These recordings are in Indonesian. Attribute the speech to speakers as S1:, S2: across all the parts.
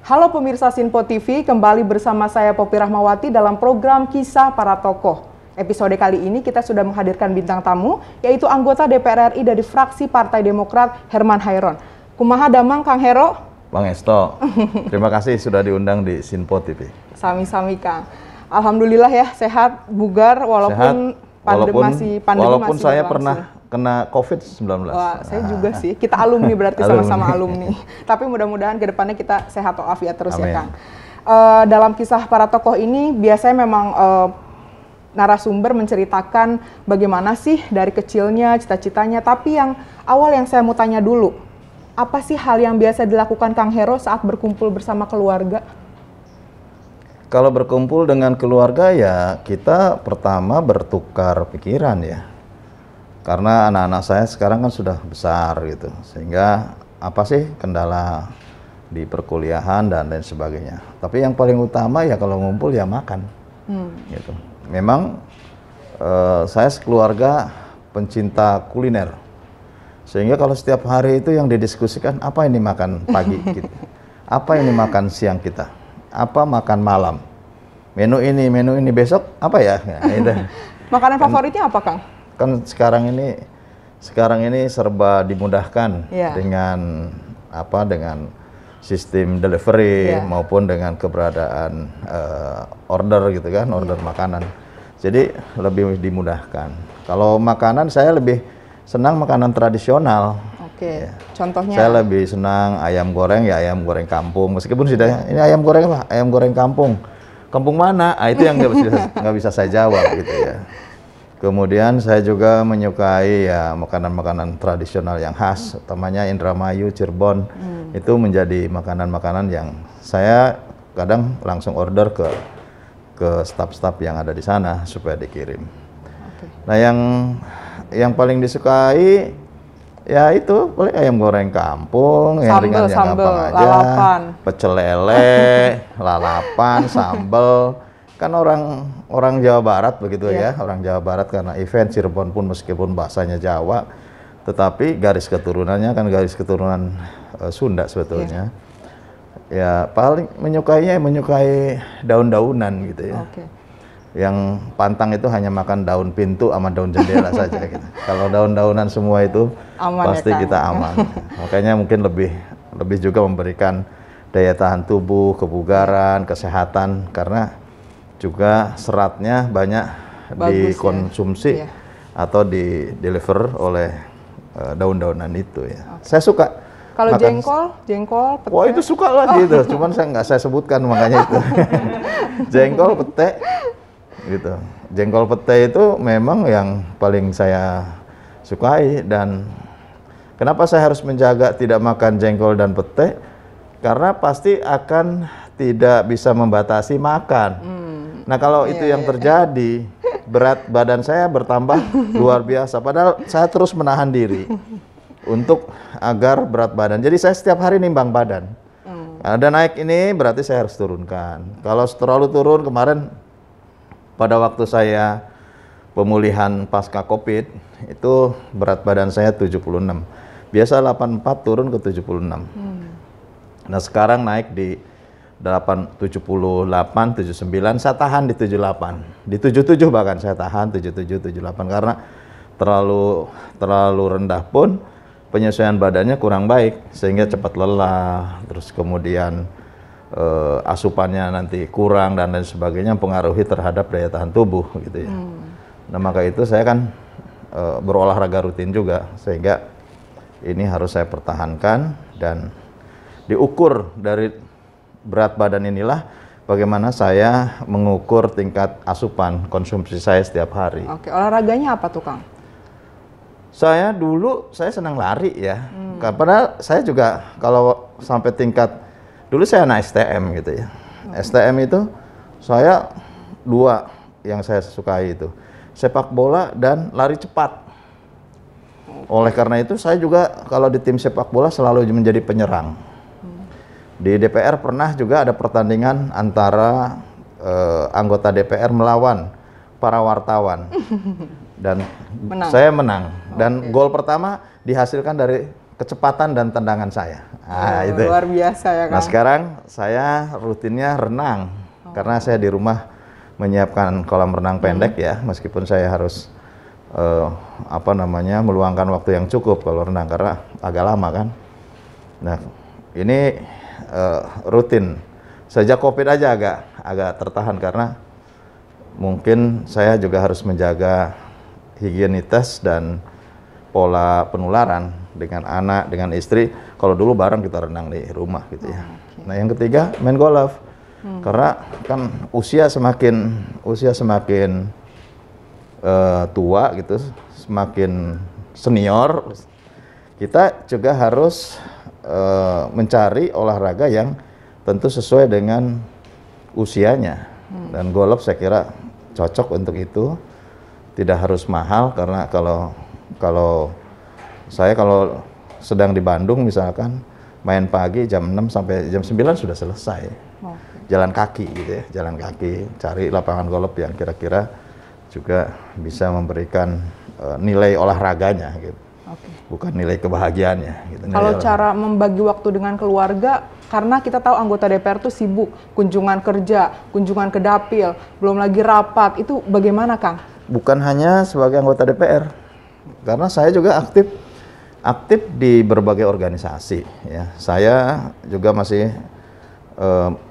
S1: Halo pemirsa Sinpo TV, kembali bersama saya Poppy Rahmawati dalam program Kisah Para Tokoh. Episode kali ini kita sudah menghadirkan bintang tamu, yaitu anggota DPR RI dari fraksi Partai Demokrat, Herman Hairon. Kumaha damang Kang Hero?
S2: Bang Esto, terima kasih sudah diundang di Sinpo TV.
S1: Sami-sami Kang. Alhamdulillah ya, sehat, bugar, walaupun pandemi masih
S2: saya
S1: berlangsung.
S2: pernah kena COVID-19.
S1: Wah, saya juga sih. Kita alumni berarti sama-sama alumni. Tapi mudah-mudahan ke depannya kita sehat walafiat terus. Amin. Ya Kang. Dalam kisah para tokoh ini biasanya memang narasumber menceritakan bagaimana sih dari kecilnya, cita-citanya. Tapi yang awal yang saya mau tanya dulu, apa sih hal yang biasa dilakukan Kang Hero saat berkumpul bersama keluarga?
S2: Kalau berkumpul dengan keluarga ya kita pertama bertukar pikiran ya. Karena anak-anak saya sekarang kan sudah besar gitu, sehingga apa sih kendala di perkuliahan dan lain sebagainya. Tapi yang paling utama ya kalau ngumpul ya makan, gitu. Memang saya sekeluarga pencinta kuliner, sehingga kalau setiap hari itu yang didiskusikan apa ini makan pagi gitu, apa ini makan siang kita, apa makan malam, menu ini besok apa ya? Nah,
S1: makanan favoritnya apa Kang?
S2: Kan sekarang ini serba dimudahkan dengan sistem delivery maupun dengan keberadaan order gitu kan, order makanan. Jadi lebih dimudahkan. Kalau makanan saya lebih senang makanan tradisional.
S1: Oke. Contohnya?
S2: Saya lebih senang ayam goreng ya ayam goreng kampung. Meskipun sudah ini ayam goreng apa? Ayam goreng kampung. Kampung mana? Itu yang nggak bisa saya jawab gitu ya. Kemudian saya juga menyukai ya makanan-makanan tradisional yang khas, utamanya Indramayu, Cirebon. Itu menjadi makanan-makanan yang saya kadang langsung order ke staf-staf yang ada di sana supaya dikirim. Okay. Nah, yang paling disukai ya itu paling ayam goreng kampung, yang ringan yang gampang aja. Lalapan. Pecel lele, lalapan, sambal. Kan orang Jawa Barat begitu ya, orang Jawa Barat karena event Cirebon pun meskipun bahasanya Jawa, tetapi garis keturunannya kan garis keturunan Sunda sebetulnya. Ya paling menyukai daun-daunan gitu ya. Okay. Yang pantang itu hanya makan daun pintu sama daun jendela saja gitu. Kalau daun-daunan semua itu aman pasti ya, kita aman. Makanya mungkin lebih juga memberikan daya tahan tubuh, kebugaran, kesehatan karena juga seratnya banyak dikonsumsi atau di-deliver oleh daun-daunan itu ya. Okay. Saya suka.
S1: Kalau jengkol, pete.
S2: Wah itu suka lah gitu. Cuman nggak saya sebutkan makanya itu. Jengkol, pete, gitu. Jengkol pete itu memang yang paling saya sukai dan kenapa saya harus menjaga tidak makan jengkol dan pete? Karena pasti akan tidak bisa membatasi makan. Nah kalau itu yang terjadi, berat badan saya bertambah luar biasa. Padahal saya terus menahan diri untuk agar berat badan. Jadi saya setiap hari nimbang badan. Ada naik ini berarti saya harus turunkan. Kalau terlalu turun kemarin pada waktu saya pemulihan pasca COVID itu berat badan saya 76. Biasa 84 turun ke 76. Nah sekarang naik di 78, 79, saya tahan di 78. Di 77 bahkan saya tahan 77, 78 karena terlalu rendah pun penyesuaian badannya kurang baik sehingga cepat lelah, terus kemudian asupannya nanti kurang dan lain sebagainya mempengaruhi terhadap daya tahan tubuh gitu ya. Nah maka itu saya kan berolahraga rutin juga sehingga ini harus saya pertahankan dan diukur dari berat badan inilah bagaimana saya mengukur tingkat asupan konsumsi saya setiap hari.
S1: Oke, olahraganya apa tuh Kang?
S2: Saya senang lari ya. Padahal saya juga kalau sampai tingkat dulu saya anak STM gitu ya. STM itu saya dua yang saya sukai itu sepak bola dan lari cepat. Oleh karena itu saya juga kalau di tim sepak bola selalu menjadi penyerang. Di DPR pernah juga ada pertandingan antara anggota DPR melawan para wartawan dan saya menang dan gol pertama dihasilkan dari kecepatan dan tendangan saya. Nah, itu.
S1: Luar biasa ya, Kang.
S2: Nah, sekarang saya rutinnya renang. Karena saya di rumah menyiapkan kolam renang pendek ya, meskipun saya harus meluangkan waktu yang cukup kalau renang karena agak lama kan. Nah, ini rutin. Sejak COVID aja agak tertahan karena mungkin saya juga harus menjaga higienitas dan pola penularan dengan anak, dengan istri. Kalau dulu bareng kita renang di rumah gitu ya. Nah, yang ketiga main golf. Karena kan usia semakin tua gitu, semakin senior, kita juga harus mencari olahraga yang tentu sesuai dengan usianya. Dan golf saya kira cocok untuk itu. Tidak harus mahal karena kalau sedang di Bandung misalkan main pagi jam 6 sampai jam 9 sudah selesai. Jalan kaki gitu ya, jalan kaki, cari lapangan golf yang kira-kira juga bisa memberikan nilai olahraganya gitu. Bukan nilai kebahagiaannya gitu.
S1: Kalau cara membagi waktu dengan keluarga, karena kita tahu anggota DPR tuh sibuk, kunjungan kerja, kunjungan ke dapil, belum lagi rapat, itu bagaimana, Kang?
S2: Bukan hanya sebagai anggota DPR, karena saya juga aktif di berbagai organisasi. Ya, saya juga masih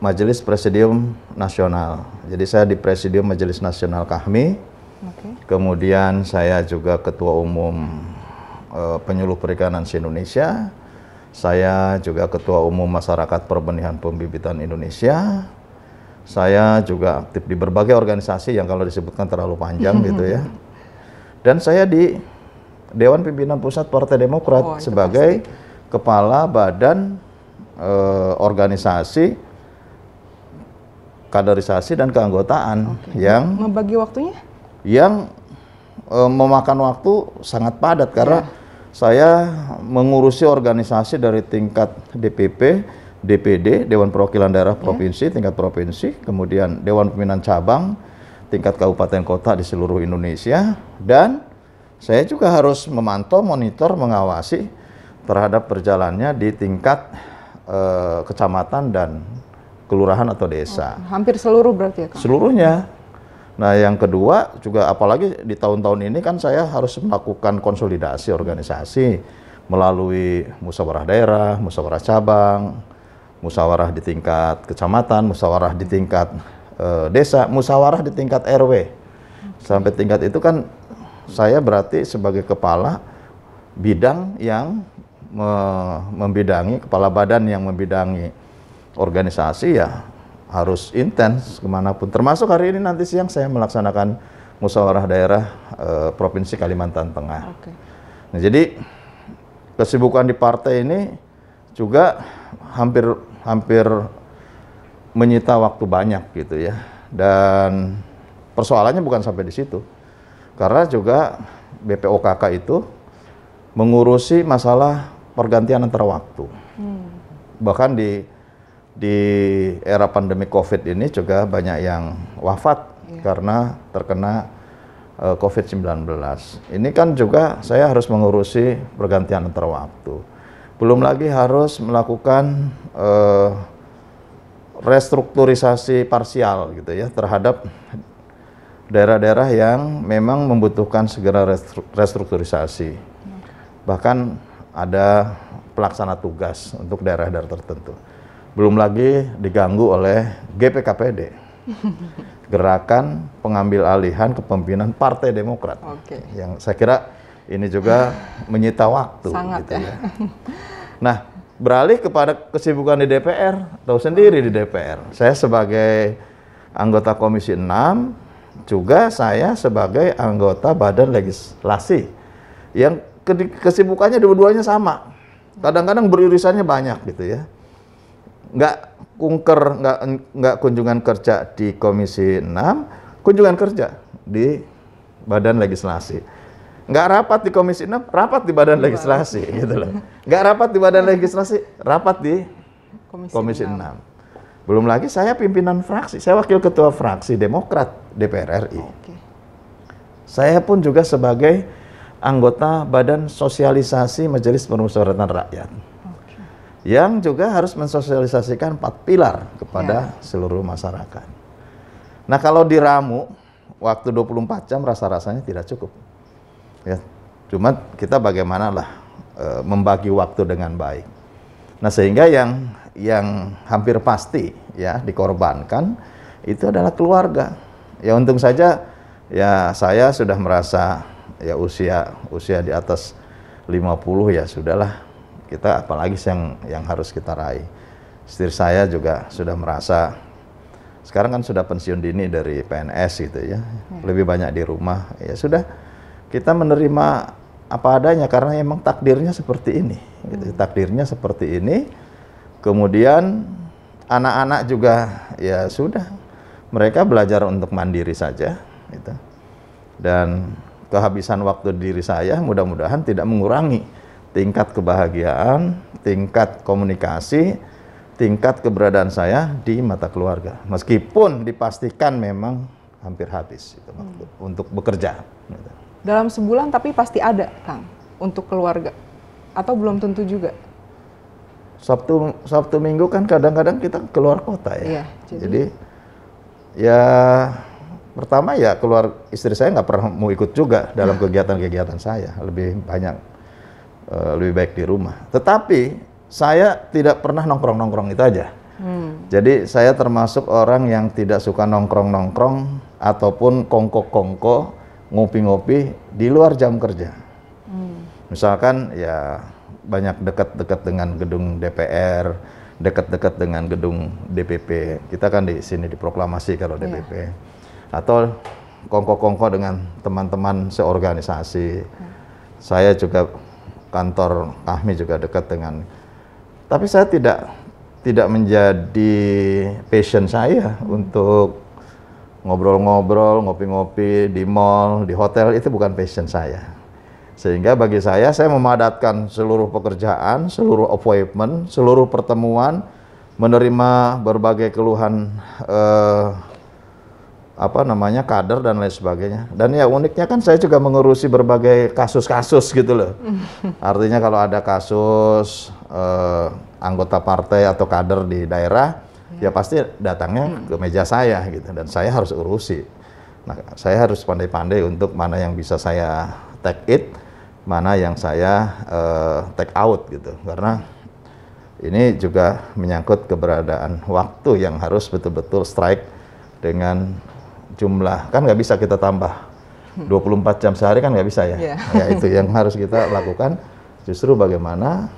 S2: Majelis Presidium Nasional. Jadi saya di Presidium Majelis Nasional KAHMI. Kemudian saya juga Ketua Umum Penyuluh Perikanan se-Indonesia. Saya juga Ketua Umum Masyarakat Perbenihan Pembibitan Indonesia. Saya juga aktif di berbagai organisasi yang kalau disebutkan terlalu panjang gitu ya. Dan saya di Dewan Pimpinan Pusat Partai Demokrat sebagai Kepala Badan Organisasi, Kaderisasi dan Keanggotaan yang
S1: membagi waktunya?
S2: Yang memakan waktu sangat padat karena saya mengurusi organisasi dari tingkat DPP, DPD, Dewan Perwakilan Daerah Provinsi, tingkat provinsi, kemudian Dewan Pimpinan Cabang, tingkat kabupaten kota di seluruh Indonesia, dan saya juga harus memantau, monitor, mengawasi terhadap perjalanannya di tingkat kecamatan dan kelurahan atau desa.
S1: Hampir seluruh berarti ya, Kang?
S2: Seluruhnya. Nah, yang kedua juga apalagi di tahun-tahun ini kan saya harus melakukan konsolidasi organisasi melalui musyawarah daerah, musyawarah cabang, musyawarah di tingkat kecamatan, musyawarah di tingkat desa, musyawarah di tingkat RW. Sampai tingkat itu kan saya berarti sebagai kepala bidang yang membidangi, kepala badan yang membidangi organisasi ya harus intens kemanapun. Termasuk hari ini nanti siang saya melaksanakan musyawarah daerah Provinsi Kalimantan Tengah. Nah, jadi kesibukan di partai ini juga hampir menyita waktu banyak gitu ya. Dan persoalannya bukan sampai di situ. Karena juga BPOKK itu mengurusi masalah pergantian antara waktu. Bahkan di era pandemi COVID ini juga banyak yang wafat karena terkena COVID-19. Ini kan juga saya harus mengurusi pergantian antara waktu. Belum lagi harus melakukan restrukturisasi parsial gitu ya terhadap daerah-daerah yang memang membutuhkan segera restrukturisasi. Bahkan ada pelaksana tugas untuk daerah-daerah tertentu. Belum lagi diganggu oleh GPKPD, Gerakan Pengambil Alihan Kepemimpinan Partai Demokrat, yang saya kira ini juga menyita waktu.
S1: Sangat
S2: gitu ya. Nah, beralih kepada kesibukan di DPR, tahu sendiri di DPR. Saya sebagai anggota Komisi 6, juga saya sebagai anggota Badan Legislasi, yang kesibukannya dua-duanya sama. Kadang-kadang beririsannya banyak gitu ya. Nggak kunjungan kerja di Komisi 6, kunjungan kerja di Badan Legislasi. Nggak rapat di Komisi 6, rapat di Badan Legislasi gitu loh. Nggak rapat di Badan Legislasi, rapat di Komisi 6. Belum lagi saya pimpinan fraksi, saya wakil ketua fraksi Demokrat DPR RI. Saya pun juga sebagai anggota Badan Sosialisasi Majelis Permusyawaratan Rakyat. Yang juga harus mensosialisasikan 4 pilar kepada seluruh masyarakat. Nah, kalau diramu waktu 24 jam rasa-rasanya tidak cukup. Ya, cuma kita bagaimanalah membagi waktu dengan baik. Nah, sehingga yang hampir pasti ya dikorbankan itu adalah keluarga. Ya, untung saja ya saya sudah merasa ya usia di atas 50 ya sudahlah. Kita apalagi yang harus kita raih. Istri saya juga sudah merasa sekarang kan sudah pensiun dini dari PNS gitu ya. Lebih banyak di rumah. Ya sudah, kita menerima apa adanya karena emang takdirnya seperti ini gitu. Takdirnya seperti ini. Kemudian anak-anak juga ya sudah, mereka belajar untuk mandiri saja gitu. Dan kehabisan waktu diri saya mudah-mudahan tidak mengurangi tingkat kebahagiaan, tingkat komunikasi, tingkat keberadaan saya di mata keluarga. Meskipun dipastikan memang hampir habis itu untuk bekerja. Gitu.
S1: Dalam sebulan tapi pasti ada, Kang, untuk keluarga? Atau belum tentu juga?
S2: Sabtu Minggu kan kadang-kadang kita keluar kota ya.
S1: Iya,
S2: jadi ya pertama ya istri saya nggak pernah mau ikut juga dalam kegiatan-kegiatan saya. Lebih baik di rumah. Tetapi saya tidak pernah nongkrong-nongkrong itu aja. Jadi saya termasuk orang yang tidak suka nongkrong-nongkrong ataupun kongko-kongko, ngopi-ngopi di luar jam kerja. Misalkan ya banyak dekat-dekat dengan gedung DPR, dekat-dekat dengan gedung DPP. Kita kan di sini diproklamasi kalau DPP. Atau kongko-kongko dengan teman-teman seorganisasi. Saya juga kantor kami juga dekat dengan, tapi saya tidak menjadi passion saya untuk ngobrol-ngobrol, ngopi-ngopi di mall, di hotel, itu bukan passion saya. Sehingga bagi saya memadatkan seluruh pekerjaan, seluruh appointment, seluruh pertemuan, menerima berbagai keluhan kader dan lain sebagainya. Dan ya uniknya kan saya juga mengurusi berbagai kasus-kasus gitu loh. Artinya kalau ada kasus anggota partai atau kader di daerah, ya pasti datangnya ke meja saya gitu. Dan saya harus urusi. Nah, saya harus pandai-pandai untuk mana yang bisa saya take it, mana yang saya take out gitu. Karena ini juga menyangkut keberadaan waktu yang harus betul-betul strike dengan jumlah, kan nggak bisa kita tambah 24 jam sehari, kan nggak bisa ya. Ya itu yang harus kita lakukan, justru bagaimana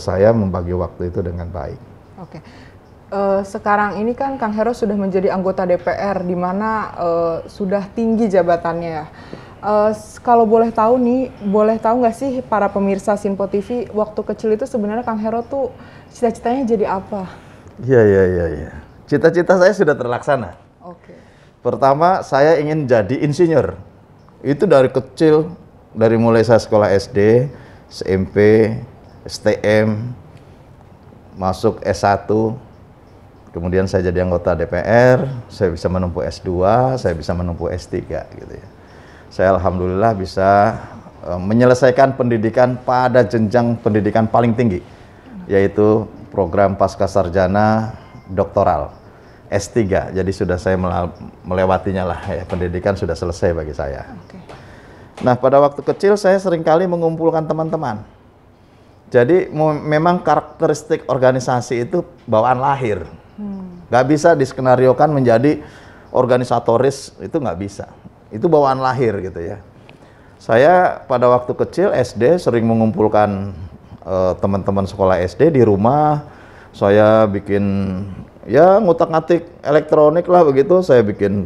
S2: saya membagi waktu itu dengan baik.
S1: Oke. Sekarang ini kan Kang Heru sudah menjadi anggota DPR, di mana sudah tinggi jabatannya. Kalau boleh tahu nggak sih para pemirsa Sinpo TV, waktu kecil itu sebenarnya Kang Heru tuh cita-citanya jadi apa?
S2: Iya. Cita-cita saya sudah terlaksana.
S1: Oke.
S2: Pertama, saya ingin jadi insinyur. Itu dari kecil, dari mulai saya sekolah SD, SMP, STM, masuk S1, kemudian saya jadi anggota DPR, saya bisa menempuh S2, saya bisa menempuh S3 gitu ya. Saya alhamdulillah bisa menyelesaikan pendidikan pada jenjang pendidikan paling tinggi, yaitu program pascasarjana doktoral. S3, jadi sudah saya melewatinya lah ya, pendidikan sudah selesai bagi saya.
S1: Okay.
S2: Nah, pada waktu kecil saya seringkali mengumpulkan teman-teman. Jadi memang karakteristik organisasi itu bawaan lahir. Nggak bisa diskenariokan menjadi organisatoris, itu nggak bisa. Itu bawaan lahir gitu ya. Saya pada waktu kecil SD sering mengumpulkan teman-teman sekolah SD di rumah. Saya bikin ya ngutak-ngatik elektronik lah begitu. Saya bikin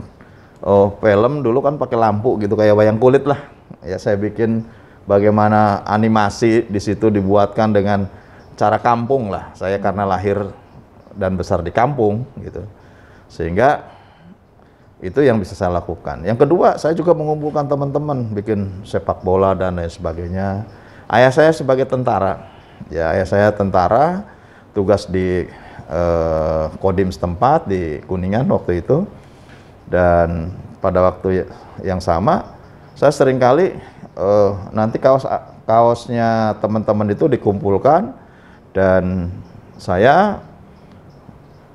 S2: film dulu kan pakai lampu gitu kayak wayang kulit lah. Ya saya bikin bagaimana animasi di situ dibuatkan dengan cara kampung lah. Saya karena lahir dan besar di kampung gitu. Sehingga itu yang bisa saya lakukan. Yang kedua, saya juga mengumpulkan teman-teman bikin sepak bola dan lain sebagainya. Ayah saya sebagai tentara. Ya, ayah saya tentara, tugas di Kodim setempat di Kuningan waktu itu. Dan pada waktu yang sama, saya seringkali nanti kaosnya teman-teman itu dikumpulkan dan saya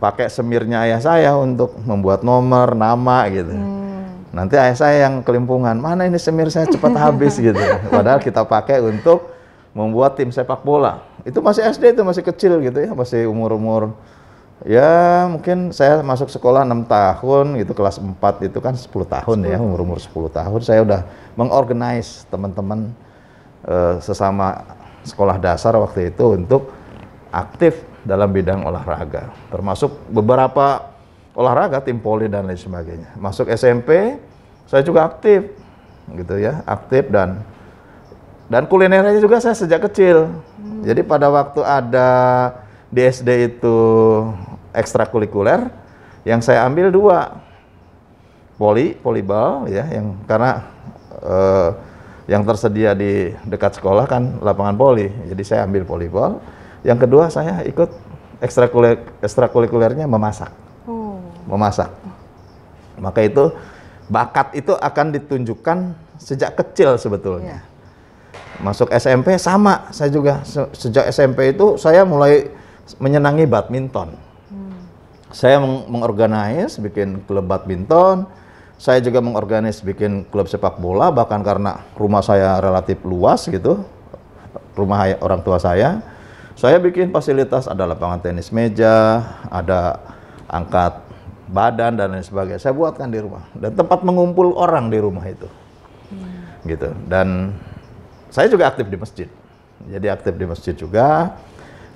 S2: pakai semirnya ayah saya untuk membuat nomor, nama gitu. Nanti ayah saya yang kelimpungan, mana ini semir saya cepat habis gitu. Padahal kita pakai untuk membuat tim sepak bola. Itu masih SD, itu masih kecil gitu ya, masih umur-umur ya mungkin saya masuk sekolah 6 tahun gitu, kelas 4 itu kan 10 tahun ya, umur-umur 10 tahun saya udah mengorganize teman-teman sesama sekolah dasar waktu itu untuk aktif dalam bidang olahraga, termasuk beberapa olahraga, tim poli dan lain sebagainya. Masuk SMP, saya juga aktif, gitu ya, aktif dan kulinernya juga saya sejak kecil. Jadi pada waktu ada di SD itu ekstrakurikuler, yang saya ambil 2, volleyball ya, yang karena yang tersedia di dekat sekolah kan lapangan voli, jadi saya ambil volleyball. Yang kedua saya ikut ekstrakurikulernya memasak. Memasak. Maka itu bakat itu akan ditunjukkan sejak kecil sebetulnya. Masuk SMP sama, saya juga sejak SMP itu saya mulai menyenangi badminton. Saya mengorganize bikin klub badminton. Saya juga mengorganize bikin klub sepak bola, bahkan karena rumah saya relatif luas gitu, rumah orang tua saya bikin fasilitas, ada lapangan tenis meja, ada angkat badan dan lain sebagainya. Saya buatkan di rumah dan tempat mengumpul orang di rumah itu, gitu. Dan saya juga aktif di masjid. Jadi aktif di masjid juga,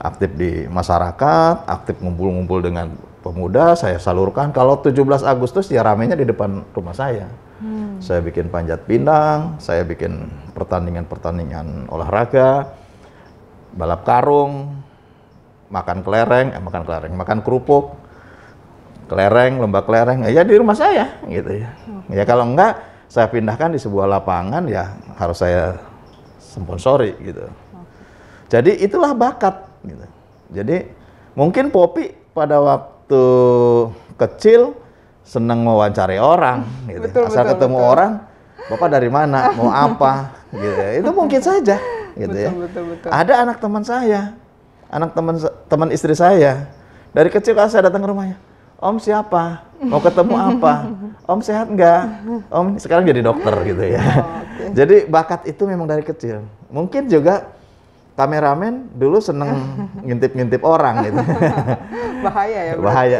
S2: aktif di masyarakat, aktif ngumpul-ngumpul dengan pemuda. Saya salurkan. Kalau 17 Agustus ya ramenya di depan rumah saya. Saya bikin panjat pinang, saya bikin pertandingan-pertandingan olahraga, balap karung, makan kerupuk, kelereng, lomba kelereng, ya di rumah saya gitu ya. Ya kalau enggak, saya pindahkan di sebuah lapangan ya harus saya sponsori gitu. Jadi itulah bakat gitu. Jadi mungkin Poppy pada waktu kecil senang mewawancari orang gitu. Asal ketemu orang, Bapak dari mana, mau apa gitu. Itu mungkin saja gitu ya. Ada anak teman saya, anak teman istri saya, dari kecil kalau saya datang ke rumahnya, Om siapa? Mau ketemu apa? Om sehat nggak? Om sekarang jadi dokter gitu ya. Jadi bakat itu memang dari kecil. Mungkin juga kameramen dulu seneng ngintip-ngintip orang gitu.
S1: Bahaya ya.
S2: Bahaya.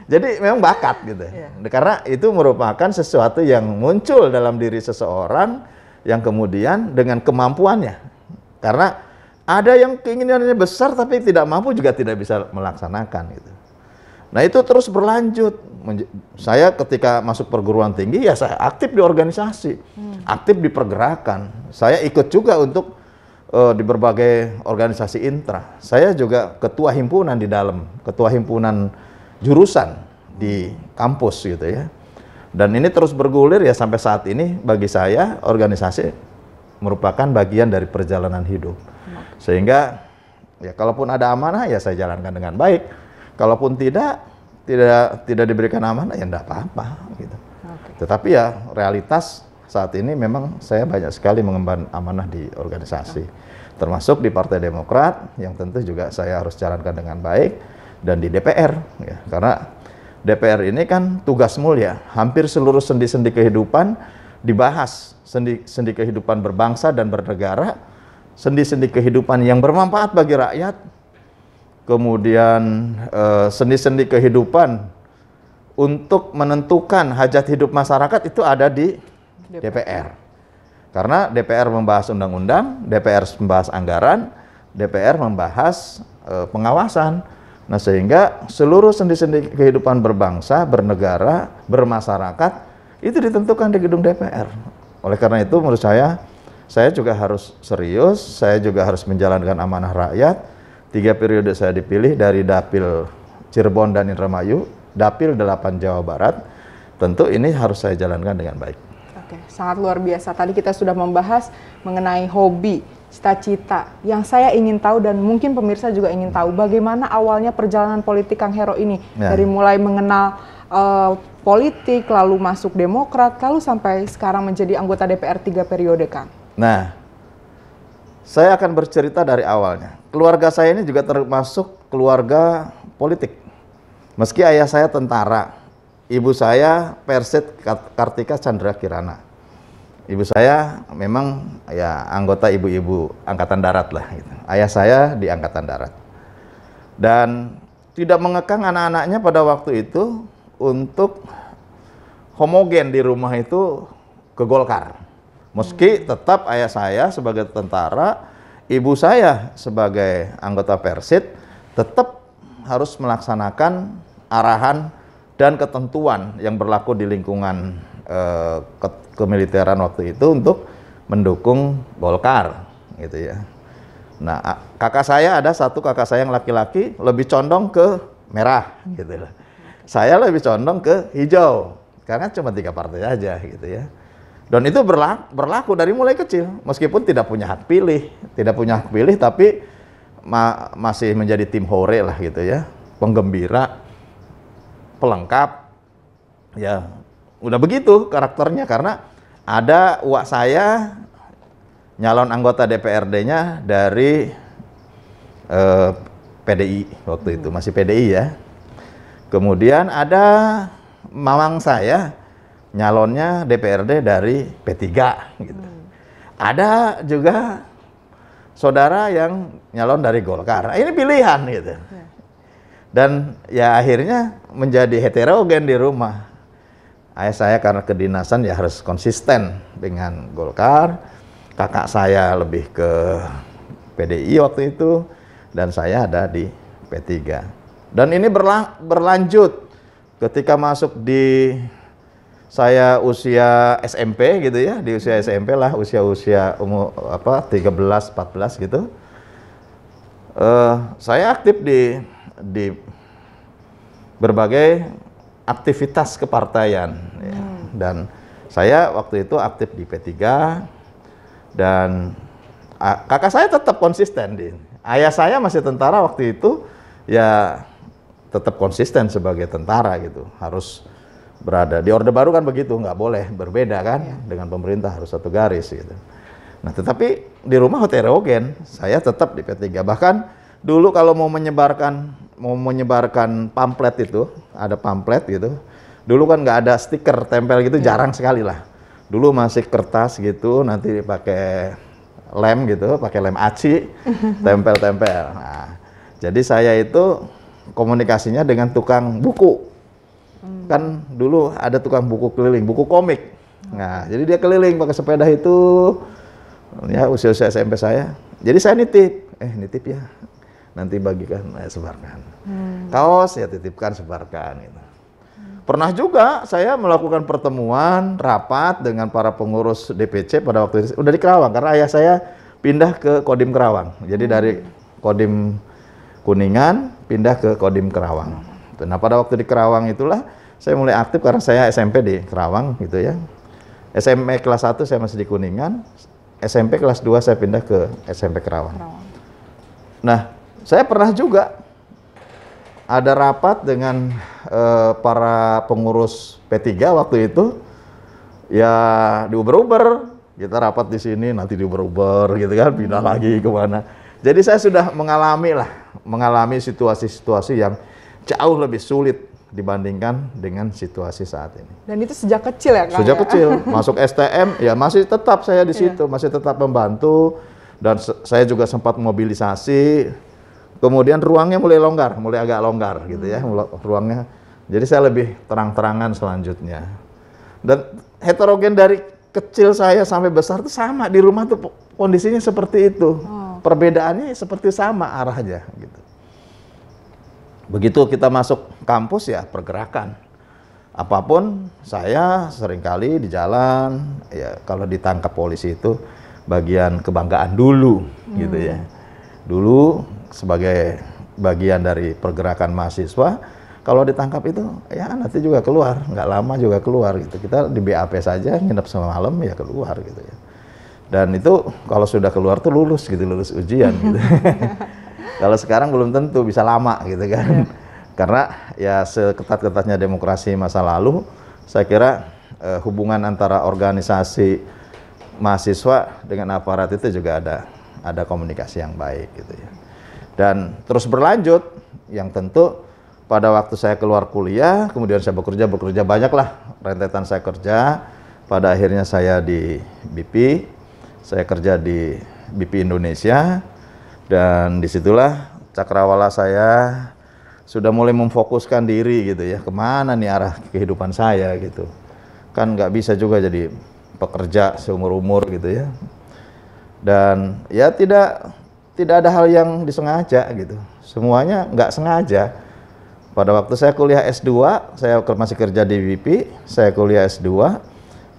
S2: Jadi memang bakat gitu. Karena itu merupakan sesuatu yang muncul dalam diri seseorang yang kemudian dengan kemampuannya. Karena ada yang keinginannya besar tapi tidak mampu juga tidak bisa melaksanakan gitu. Nah itu terus berlanjut. Saya ketika masuk perguruan tinggi ya saya aktif di organisasi, aktif di pergerakan. Saya ikut juga untuk di berbagai organisasi intra. Saya juga ketua himpunan di dalam, ketua himpunan jurusan di kampus gitu ya. Dan ini terus bergulir ya sampai saat ini bagi saya organisasi merupakan bagian dari perjalanan hidup. Sehingga ya kalaupun ada amanah ya saya jalankan dengan baik. Kalaupun tidak diberikan amanah ya enggak apa-apa gitu. Tetapi ya realitas saat ini memang saya banyak sekali mengemban amanah di organisasi. Termasuk di Partai Demokrat yang tentu juga saya harus jalankan dengan baik dan di DPR ya. Karena DPR ini kan tugas mulia. Hampir seluruh sendi-sendi kehidupan dibahas. Sendi kehidupan berbangsa dan bernegara, sendi-sendi kehidupan yang bermanfaat bagi rakyat. Kemudian sendi-sendi kehidupan untuk menentukan hajat hidup masyarakat itu ada di DPR. Karena DPR membahas undang-undang, DPR membahas anggaran, DPR membahas pengawasan. Nah sehingga seluruh sendi-sendi kehidupan berbangsa, bernegara, bermasyarakat itu ditentukan di gedung DPR. Oleh karena itu menurut saya juga harus serius, saya juga harus menjalankan amanah rakyat. 3 periode saya dipilih dari Dapil Cirebon dan Indramayu, Dapil 8 Jawa Barat. Tentu ini harus saya jalankan dengan baik.
S1: Oke, sangat luar biasa. Tadi kita sudah membahas mengenai hobi cita-cita yang saya ingin tahu dan mungkin pemirsa juga ingin tahu bagaimana awalnya perjalanan politik Kang Hero ini dari mulai mengenal politik lalu masuk Demokrat lalu sampai sekarang menjadi anggota DPR 3 periode, Kang.
S2: Nah, saya akan bercerita dari awalnya. Keluarga saya ini juga termasuk keluarga politik. Meski ayah saya tentara, ibu saya Persit Kartika Chandra Kirana. Ibu saya memang ya anggota ibu-ibu angkatan darat lah gitu. Ayah saya di angkatan darat. Dan tidak mengekang anak-anaknya pada waktu itu untuk homogen di rumah itu ke Golkar. Meski tetap ayah saya sebagai tentara, ibu saya sebagai anggota Persit tetap harus melaksanakan arahan dan ketentuan yang berlaku di lingkungan kemiliteran waktu itu untuk mendukung Golkar gitu ya. Nah, kakak saya ada satu kakak saya yang laki-laki lebih condong ke merah gitu. Saya lebih condong ke hijau karena cuma 3 partai aja gitu ya. Dan itu berlaku dari mulai kecil meskipun tidak punya hak pilih, tapi masih menjadi tim hore lah gitu ya, penggembira, pelengkap, ya udah begitu karakternya karena ada uak saya nyalon anggota DPRD-nya dari PDI waktu itu, masih PDI ya. Kemudian ada mamang saya nyalonnya DPRD dari P3 gitu. Ada juga saudara yang nyalon dari Golkar. Ini pilihan gitu. Dan ya akhirnya menjadi heterogen di rumah. Ayah saya karena kedinasan ya harus konsisten dengan Golkar. Kakak saya lebih ke PDI waktu itu. Dan saya ada di P3. Dan ini berlanjut ketika masuk di saya usia SMP gitu ya. Di usia SMP lah, usia umur 13-14 gitu. Saya aktif di berbagai aktivitas kepartaian ya. Dan saya waktu itu aktif di P3 dan kakak saya tetap konsisten. Ayah saya masih tentara waktu itu ya tetap konsisten sebagai tentara gitu, harus berada di Orde Baru kan begitu, nggak boleh berbeda kan dengan pemerintah, harus satu garis gitu. Nah tetapi di rumah heterogen, saya tetap di P3. Bahkan dulu kalau mau menyebarkan pamflet itu, ada pamflet gitu. Dulu kan nggak ada stiker tempel gitu, jarang sekali lah. Dulu masih kertas gitu, nanti pakai lem gitu, pakai lem aci, tempel-tempel. Nah, jadi saya itu komunikasinya dengan tukang buku. Kan dulu ada tukang buku keliling, buku komik. Nah, jadi dia keliling pakai sepeda itu, ya usia-usia SMP saya. Jadi saya nitip ya. Nanti bagikan, sebarkan. Kaos ya titipkan, sebarkan. Gitu. Pernah juga saya melakukan pertemuan, rapat dengan para pengurus DPC pada waktu itu. Udah di Kerawang, karena ayah saya pindah ke Kodim Kerawang. Jadi dari Kodim Kuningan, pindah ke Kodim Kerawang. Nah pada waktu di Kerawang itulah, saya mulai aktif karena saya SMP di Kerawang gitu ya. SMP kelas 1 saya masih di Kuningan, SMP kelas 2 saya pindah ke SMP Kerawang. Nah, saya pernah juga ada rapat dengan para pengurus P3 waktu itu, ya diuber-uber, kita rapat di sini, nanti diuber-uber gitu kan, pindah lagi kemana. Jadi saya sudah mengalami situasi-situasi yang jauh lebih sulit dibandingkan dengan situasi saat ini. Dan itu sejak kecil ya Kang? Sejak kecil, masuk STM, ya masih tetap saya di situ, masih tetap membantu, dan saya juga sempat mobilisasi. Kemudian ruangnya mulai agak longgar gitu ya, ruangnya. Jadi saya lebih terang-terangan selanjutnya. Dan heterogen dari kecil saya sampai besar itu sama, di rumah tuh kondisinya seperti itu. Perbedaannya seperti sama arahnya gitu. Begitu kita masuk kampus ya pergerakan. Apapun saya seringkali di jalan, ya kalau ditangkap polisi itu bagian kebanggaan dulu gitu ya. Dulu sebagai bagian dari pergerakan mahasiswa, kalau ditangkap itu ya nanti juga keluar, nggak lama juga keluar gitu. Kita di BAP saja nginep semalam ya keluar gitu ya. Dan itu kalau sudah keluar tuh lulus gitu, lulus ujian gitu. Kalau sekarang belum tentu, bisa lama gitu kan. Karena ya seketat-ketatnya demokrasi masa lalu, saya kira hubungan antara organisasi mahasiswa dengan aparat itu juga ada komunikasi yang baik gitu ya. Dan terus berlanjut, yang tentu pada waktu saya keluar kuliah, kemudian saya bekerja banyaklah rentetan saya kerja. Pada akhirnya saya di BP, saya kerja di BP Indonesia, dan disitulah cakrawala saya sudah mulai memfokuskan diri gitu ya, kemana nih arah kehidupan saya gitu. Kan nggak bisa juga jadi pekerja seumur-umur gitu ya. Dan ya tidak ada hal yang disengaja gitu, semuanya nggak sengaja. Pada waktu saya kuliah S2, saya masih kerja di BP, saya kuliah S2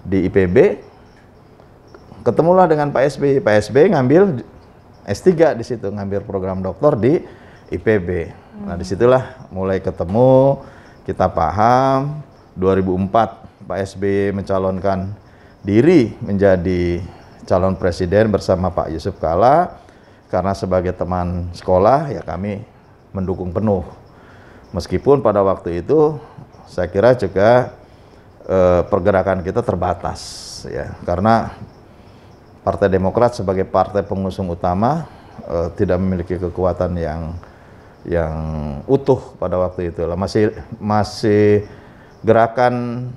S2: di IPB, ketemulah dengan Pak SBY. Pak SBY ngambil S3 di situ, ngambil program doktor di IPB. Nah, disitulah mulai ketemu, kita paham. 2004 Pak SBY mencalonkan diri menjadi calon presiden bersama Pak Yusuf Kalla. Karena sebagai teman sekolah, ya kami mendukung penuh. Meskipun pada waktu itu saya kira juga pergerakan kita terbatas, ya, karena Partai Demokrat sebagai partai pengusung utama tidak memiliki kekuatan yang utuh pada waktu itu lah. Masih gerakan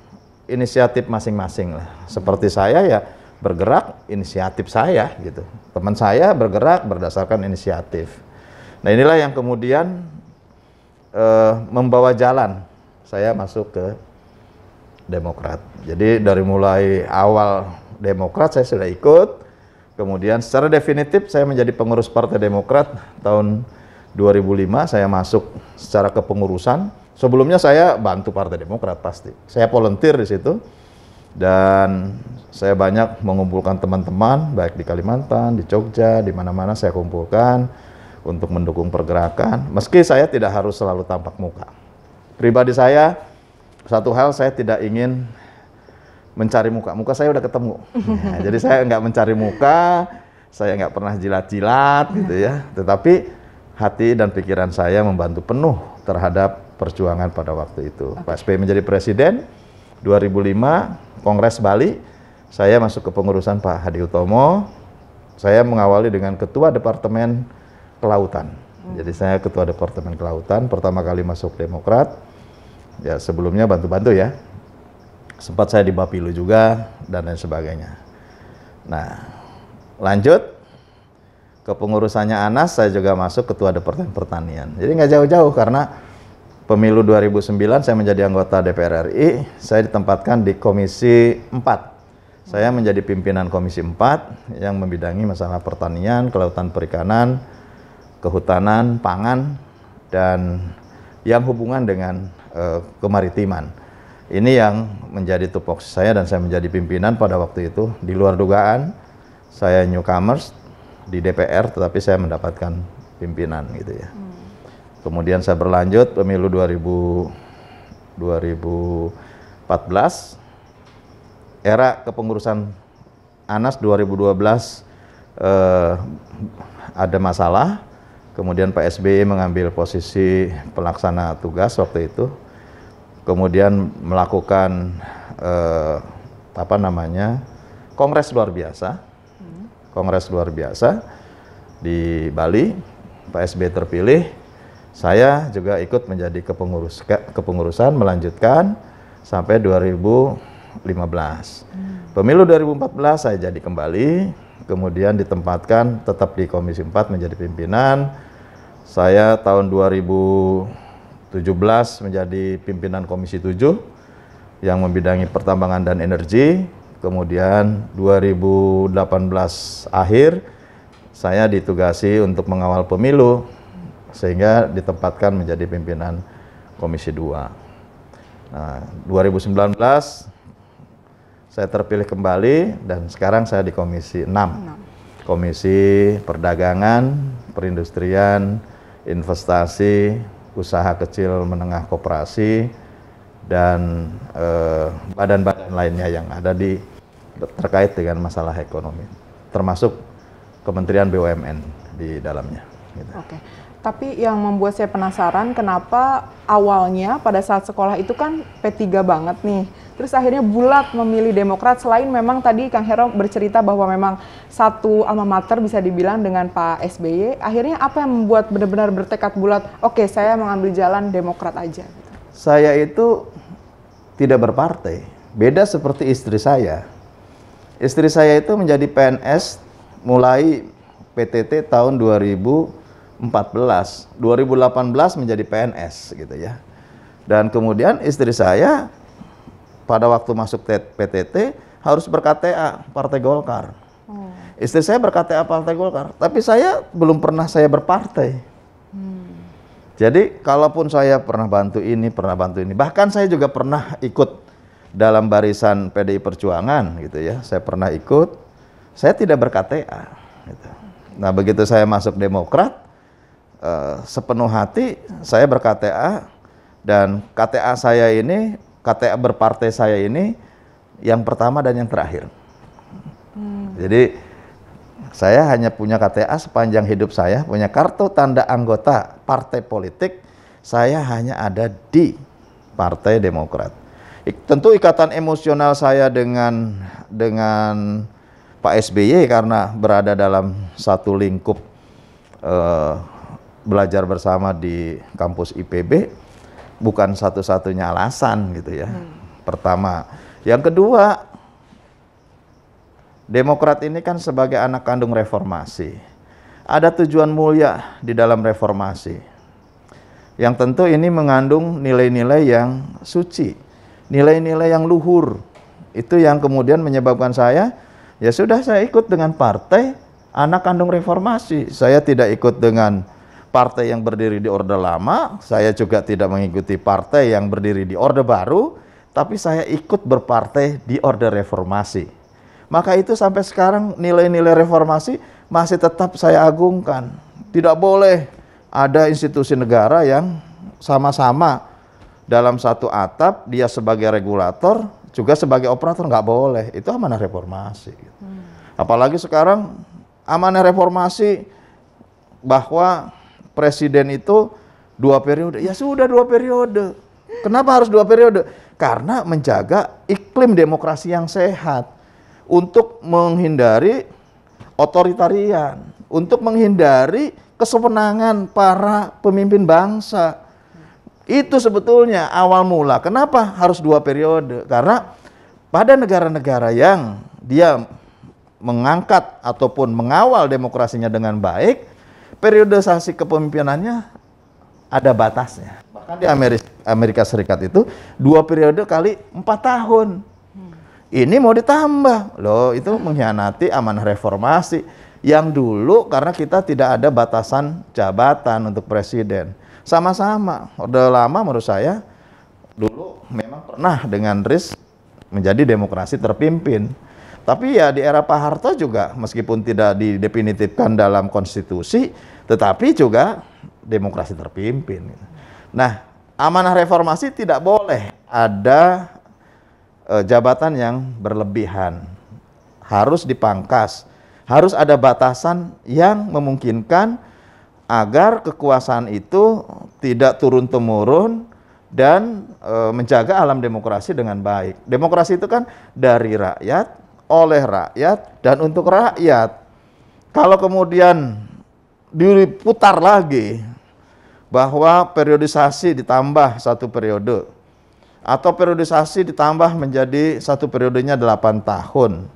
S2: inisiatif masing-masing lah. Seperti saya ya bergerak inisiatif saya gitu. Teman saya bergerak berdasarkan inisiatif. Nah, inilah yang kemudian membawa jalan saya masuk ke Demokrat. Jadi dari mulai awal Demokrat saya sudah ikut, kemudian secara definitif saya menjadi pengurus Partai Demokrat tahun 2005. Saya masuk secara kepengurusan. Sebelumnya saya bantu Partai Demokrat pasti. Saya volunteer di situ, dan saya banyak mengumpulkan teman-teman baik di Kalimantan, di Jogja, di mana-mana saya kumpulkan untuk mendukung pergerakan. Meski saya tidak harus selalu tampak muka. Pribadi saya, satu hal saya tidak ingin mencari muka. Muka saya udah ketemu. Ya, jadi saya nggak mencari muka, saya nggak pernah jilat-jilat gitu ya. Tetapi hati dan pikiran saya membantu penuh terhadap perjuangan pada waktu itu. Pak SBY menjadi presiden 2005, Kongres Bali, saya masuk ke pengurusan Pak Hadi Utomo. Saya mengawali dengan Ketua Departemen Kelautan. Jadi saya Ketua Departemen Kelautan, pertama kali masuk Demokrat. Ya sebelumnya bantu-bantu ya. Sempat saya di Bapilu juga, dan lain sebagainya. Nah, lanjut ke pengurusannya Anas, saya juga masuk Ketua Departemen Pertanian. Jadi nggak jauh-jauh, karena pemilu 2009 saya menjadi anggota DPR RI, saya ditempatkan di Komisi 4. Saya menjadi pimpinan Komisi 4 yang membidangi masalah pertanian, kelautan perikanan, kehutanan, pangan, dan yang hubungan dengan kemaritiman. Ini yang menjadi tupoksi saya, dan saya menjadi pimpinan pada waktu itu. Di luar dugaan, saya newcomers di DPR, tetapi saya mendapatkan pimpinan gitu ya. Kemudian saya berlanjut pemilu 2014, era kepengurusan Anas 2012 ada masalah. Kemudian Pak SBY mengambil posisi pelaksana tugas waktu itu. Kemudian melakukan kongres luar biasa, di Bali. Pak SBY terpilih, saya juga ikut menjadi kepengurusan, melanjutkan sampai 2015. Pemilu 2014 saya jadi kembali, kemudian ditempatkan tetap di Komisi 4 menjadi pimpinan. Saya tahun 2017 menjadi pimpinan Komisi 7 yang membidangi pertambangan dan energi. Kemudian 2018 akhir saya ditugasi untuk mengawal pemilu, sehingga ditempatkan menjadi pimpinan Komisi 2. Nah, 2019 saya terpilih kembali, dan sekarang saya di Komisi 6. Komisi Perdagangan, Perindustrian, Investasi, Usaha Kecil Menengah Koperasi, dan badan-badan lainnya yang ada terkait dengan masalah ekonomi. termasuk Kementerian BUMN di dalamnya. Gitu.
S1: Oke. Tapi yang membuat saya penasaran kenapa awalnya pada saat sekolah itu kan P3 banget nih. Terus akhirnya bulat memilih Demokrat selain memang tadi Kang Hero bercerita bahwa memang satu alma mater bisa dibilang dengan Pak SBY. Akhirnya apa yang membuat benar-benar bertekad bulat, oke saya mengambil jalan Demokrat aja.
S2: Saya itu tidak berpartai. Beda seperti istri saya. Istri saya itu menjadi PNS mulai PTT tahun 2014, 2018 menjadi PNS gitu ya. Dan kemudian istri saya pada waktu masuk PTT harus ber-KTA Partai Golkar. Istri saya ber-KTA Partai Golkar, tapi saya belum pernah saya berpartai. Jadi kalaupun saya pernah bantu ini, bahkan saya juga pernah ikut dalam barisan PDI Perjuangan gitu ya. Saya pernah ikut, saya tidak ber-KTA gitu. Nah, begitu saya masuk Demokrat, sepenuh hati saya ber-KTA, dan KTA saya ini, KTA berpartai saya ini yang pertama dan yang terakhir. Jadi saya hanya punya KTA sepanjang hidup saya, punya kartu tanda anggota partai politik, saya hanya ada di Partai Demokrat. Tentu ikatan emosional saya dengan Pak SBY karena berada dalam satu lingkup belajar bersama di kampus IPB bukan satu-satunya alasan gitu ya. Pertama, yang kedua, Demokrat ini kan sebagai anak kandung reformasi. Ada tujuan mulia di dalam reformasi. Yang tentu ini mengandung nilai-nilai yang suci, nilai-nilai yang luhur. Itu yang kemudian menyebabkan saya, ya sudah saya ikut dengan partai anak kandung reformasi. Saya tidak ikut dengan partai yang berdiri di Orde Lama, saya juga tidak mengikuti partai yang berdiri di Orde Baru, tapi saya ikut berpartai di Orde Reformasi. Maka itu sampai sekarang nilai-nilai reformasi masih tetap saya agungkan. Tidak boleh ada institusi negara yang sama-sama dalam satu atap, dia sebagai regulator, juga sebagai operator, nggak boleh. Itu amanah reformasi. Apalagi sekarang amanah reformasi bahwa presiden itu 2 periode. Ya sudah 2 periode. Kenapa harus 2 periode? Karena menjaga iklim demokrasi yang sehat. Untuk menghindari otoritarian, untuk menghindari kesewenangan para pemimpin bangsa. Itu sebetulnya awal mula. Kenapa harus 2 periode? Karena pada negara-negara yang dia mengangkat ataupun mengawal demokrasinya dengan baik, periodisasi kepemimpinannya ada batasnya. Bahkan di Amerika Serikat itu 2 periode kali 4 tahun. Ini mau ditambah, loh itu mengkhianati amanah reformasi yang dulu karena kita tidak ada batasan jabatan untuk presiden. Sama-sama, Orde Lama menurut saya dulu memang pernah dengan RIS menjadi demokrasi terpimpin. Tapi ya di era Pak Harto juga meskipun tidak didefinitifkan dalam konstitusi, tetapi juga demokrasi terpimpin. Nah, amanah reformasi tidak boleh ada jabatan yang berlebihan, harus dipangkas, harus ada batasan yang memungkinkan agar kekuasaan itu tidak turun-temurun dan menjaga alam demokrasi dengan baik. Demokrasi itu kan dari rakyat, oleh rakyat, dan untuk rakyat. Kalau kemudian diputar lagi bahwa periodisasi ditambah 1 periode, atau periodisasi ditambah menjadi 1 periodenya 8 tahun.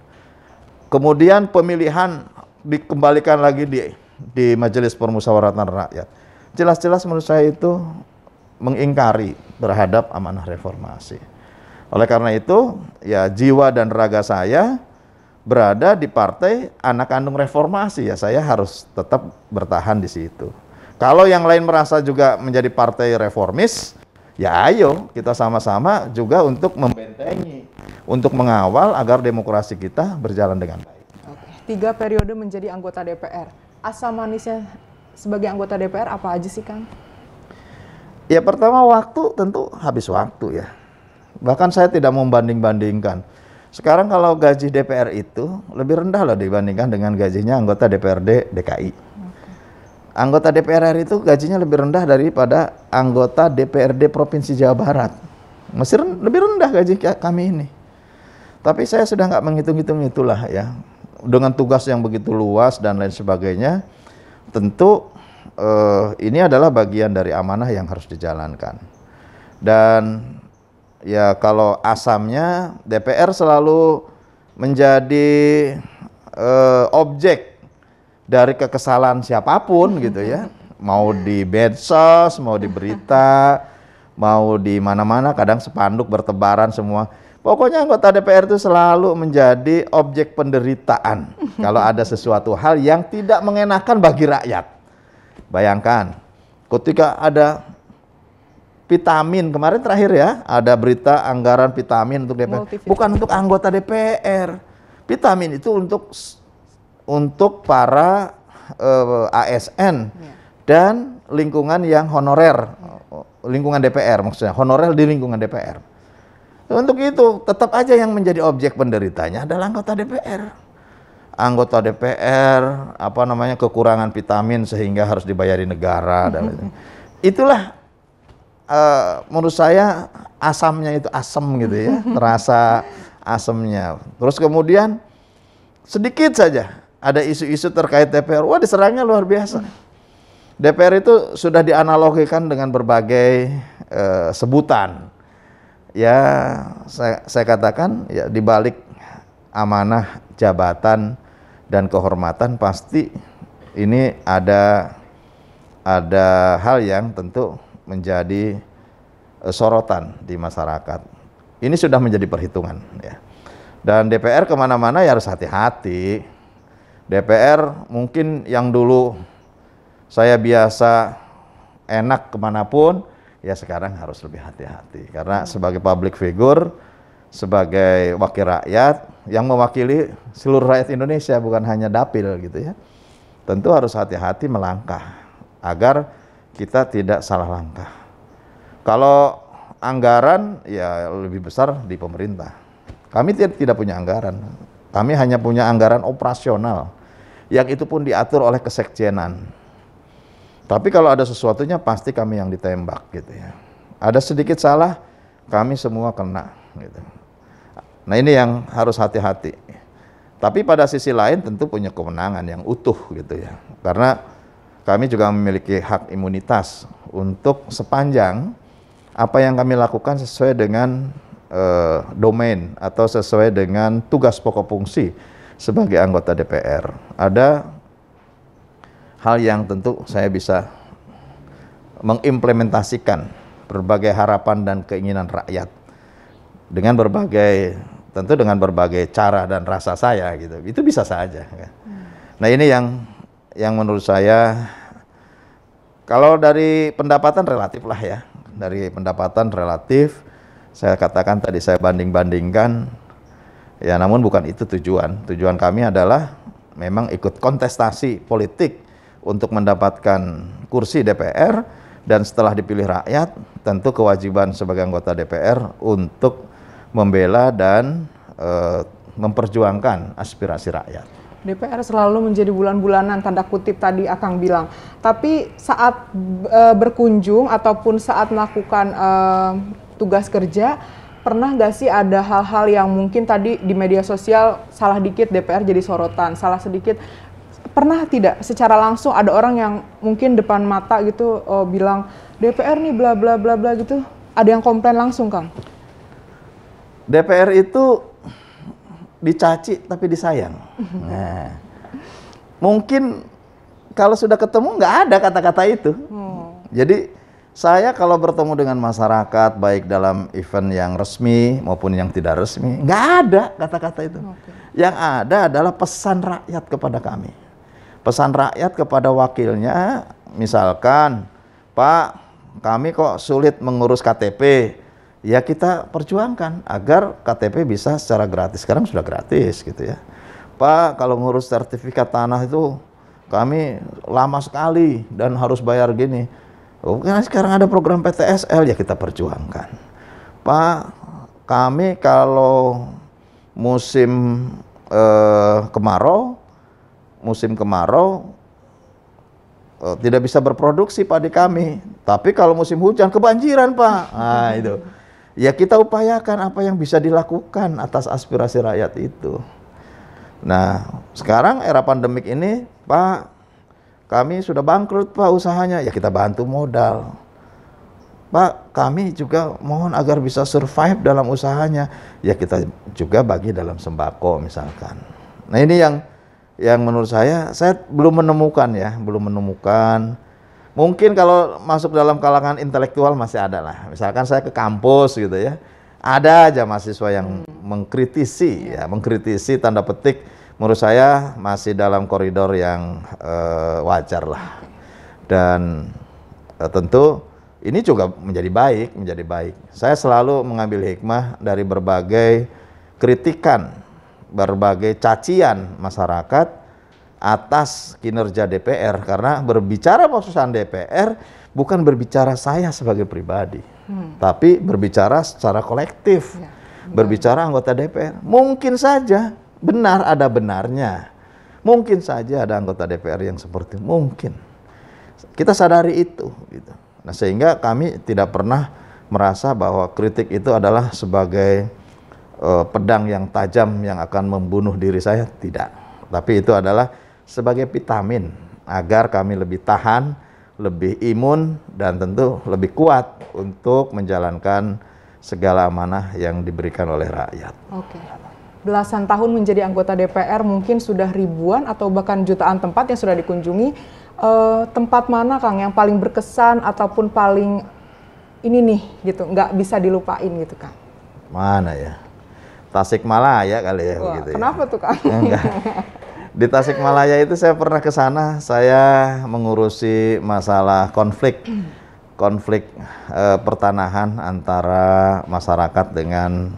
S2: Kemudian pemilihan dikembalikan lagi di Majelis Permusyawaratan Rakyat. Jelas-jelas menurut saya itu mengingkari terhadap amanah reformasi. Oleh karena itu, ya jiwa dan raga saya berada di partai anak kandung reformasi, ya saya harus tetap bertahan di situ. Kalau yang lain merasa juga menjadi partai reformis, ya ayo kita sama-sama juga untuk membentengi, untuk mengawal agar demokrasi kita berjalan dengan baik.
S1: Oke. 3 periode menjadi anggota DPR. Asam manisnya sebagai anggota DPR apa aja sih, Kang?
S2: Ya pertama waktu tentu habis waktu ya. Bahkan saya tidak membanding-bandingkan. Sekarang kalau gaji DPR itu lebih rendah loh dibandingkan dengan gajinya anggota DPRD DKI. Anggota DPR RI itu gajinya lebih rendah daripada anggota DPRD Provinsi Jawa Barat. Masih lebih rendah gaji kami ini. Tapi saya sudah nggak menghitung-hitung itulah ya. Dengan tugas yang begitu luas dan lain sebagainya, tentu ini adalah bagian dari amanah yang harus dijalankan. Dan ya kalau asamnya DPR selalu menjadi objek dari kekesalan siapapun gitu ya, mau di medsos, mau di berita, mau di mana-mana, kadang spanduk bertebaran semua. Pokoknya anggota DPR itu selalu menjadi objek penderitaan kalau ada sesuatu hal yang tidak mengenakan bagi rakyat. Bayangkan, ketika ada vitamin, kemarin terakhir ya, ada berita anggaran vitamin untuk DPR. Bukan untuk anggota DPR. Vitamin itu untuk para ASN dan lingkungan yang honorer, lingkungan DPR maksudnya, honorer di lingkungan DPR. Untuk itu tetap aja yang menjadi objek penderitanya adalah anggota DPR. Anggota DPR kekurangan vitamin sehingga harus dibayari negara dan itulah menurut saya asamnya itu asam gitu ya, terasa asamnya. Terus kemudian sedikit saja ada isu-isu terkait DPR, wah diserangnya luar biasa. DPR itu sudah dianalogikan dengan berbagai sebutan. Ya, saya katakan ya di balik amanah jabatan dan kehormatan pasti ini ada hal yang tentu menjadi sorotan di masyarakat. Ini sudah menjadi perhitungan ya. Dan DPR kemana-mana ya harus hati-hati. DPR mungkin yang dulu saya biasa enak kemanapun, ya sekarang harus lebih hati-hati. Karena sebagai public figure, sebagai wakil rakyat, yang mewakili seluruh rakyat Indonesia, bukan hanya dapil gitu ya. Tentu harus hati-hati melangkah, agar kita tidak salah langkah. Kalau anggaran, ya lebih besar di pemerintah. Kami tidak punya anggaran. Kami hanya punya anggaran operasional, yang itu pun diatur oleh kesekjenan. Tapi kalau ada sesuatunya pasti kami yang ditembak gitu ya. Ada sedikit salah, kami semua kena gitu. Nah ini yang harus hati-hati. Tapi pada sisi lain tentu punya kewenangan yang utuh gitu ya. Karena kami juga memiliki hak imunitas untuk sepanjang apa yang kami lakukan sesuai dengan domain atau sesuai dengan tugas pokok fungsi sebagai anggota DPR. Ada hal yang tentu saya bisa mengimplementasikan berbagai harapan dan keinginan rakyat dengan berbagai cara dan rasa saya gitu. Itu bisa saja. Nah ini yang menurut saya, kalau dari pendapatan relatif lah ya, dari pendapatan relatif saya katakan tadi, saya banding-bandingkan ya, namun bukan itu tujuan kami adalah memang ikut kontestasi politik untuk mendapatkan kursi DPR, dan setelah dipilih rakyat tentu kewajiban sebagai anggota DPR untuk membela dan memperjuangkan aspirasi rakyat.
S1: DPR selalu menjadi bulan-bulanan, tanda kutip tadi Akang bilang. Tapi saat berkunjung ataupun saat melakukan tugas kerja, pernah nggak sih ada hal-hal yang mungkin tadi di media sosial salah dikit DPR jadi sorotan, salah sedikit, pernah tidak secara langsung ada orang yang mungkin depan mata gitu bilang DPR nih bla bla bla bla gitu, ada yang komplain langsung Kang?
S2: DPR itu dicaci tapi disayang. Nah, mungkin kalau sudah ketemu nggak ada kata-kata itu. Jadi saya kalau bertemu dengan masyarakat baik dalam event yang resmi maupun yang tidak resmi, nggak ada kata-kata itu. Yang ada adalah pesan rakyat kepada kami. Pesan rakyat kepada wakilnya, misalkan, Pak, kami kok sulit mengurus KTP. Ya kita perjuangkan agar KTP bisa secara gratis. Sekarang sudah gratis gitu ya. Pak, kalau ngurus sertifikat tanah itu kami lama sekali dan harus bayar gini. Oh, karena sekarang ada program PTSL, ya kita perjuangkan. Pak, kami kalau musim kemarau, tidak bisa berproduksi padi kami. Tapi kalau musim hujan kebanjiran, Pak. Nah, itu. Ya kita upayakan apa yang bisa dilakukan atas aspirasi rakyat itu. Nah, sekarang era pandemik ini, Pak, kami sudah bangkrut, Pak, usahanya. Ya kita bantu modal. Pak, kami juga mohon agar bisa survive dalam usahanya. Ya kita juga bagi dalam sembako misalkan. Nah, ini yang menurut saya belum menemukan. Mungkin kalau masuk dalam kalangan intelektual masih ada lah. Misalkan saya ke kampus gitu ya, ada aja mahasiswa yang mengkritisi tanda petik. Menurut saya masih dalam koridor yang wajar lah. Dan tentu ini juga menjadi baik. Saya selalu mengambil hikmah dari berbagai kritikan, berbagai cacian masyarakat atas kinerja DPR, karena berbicara perusahaan DPR bukan berbicara saya sebagai pribadi, tapi berbicara secara kolektif, berbicara anggota DPR. Mungkin saja benar, ada benarnya. Mungkin saja ada anggota DPR yang seperti mungkin. Kita sadari itu. Gitu. Nah, sehingga kami tidak pernah merasa bahwa kritik itu adalah sebagai pedang yang tajam yang akan membunuh diri saya, tidak. Tapi itu adalah sebagai vitamin agar kami lebih tahan, lebih imun, dan tentu lebih kuat untuk menjalankan segala amanah yang diberikan oleh rakyat.
S1: Oke. Belasan tahun menjadi anggota DPR, mungkin sudah ribuan atau bahkan jutaan tempat yang sudah dikunjungi. Tempat mana, Kang, yang paling berkesan ataupun paling ini nih gitu, nggak bisa dilupain gitu, Kang?
S2: Mana ya? Tasikmalaya kali ya.
S1: Wah,
S2: begitu
S1: kenapa
S2: ya.
S1: Tuh, Kang?
S2: Di Tasikmalaya itu saya pernah ke sana, saya mengurusi masalah konflik pertanahan antara masyarakat dengan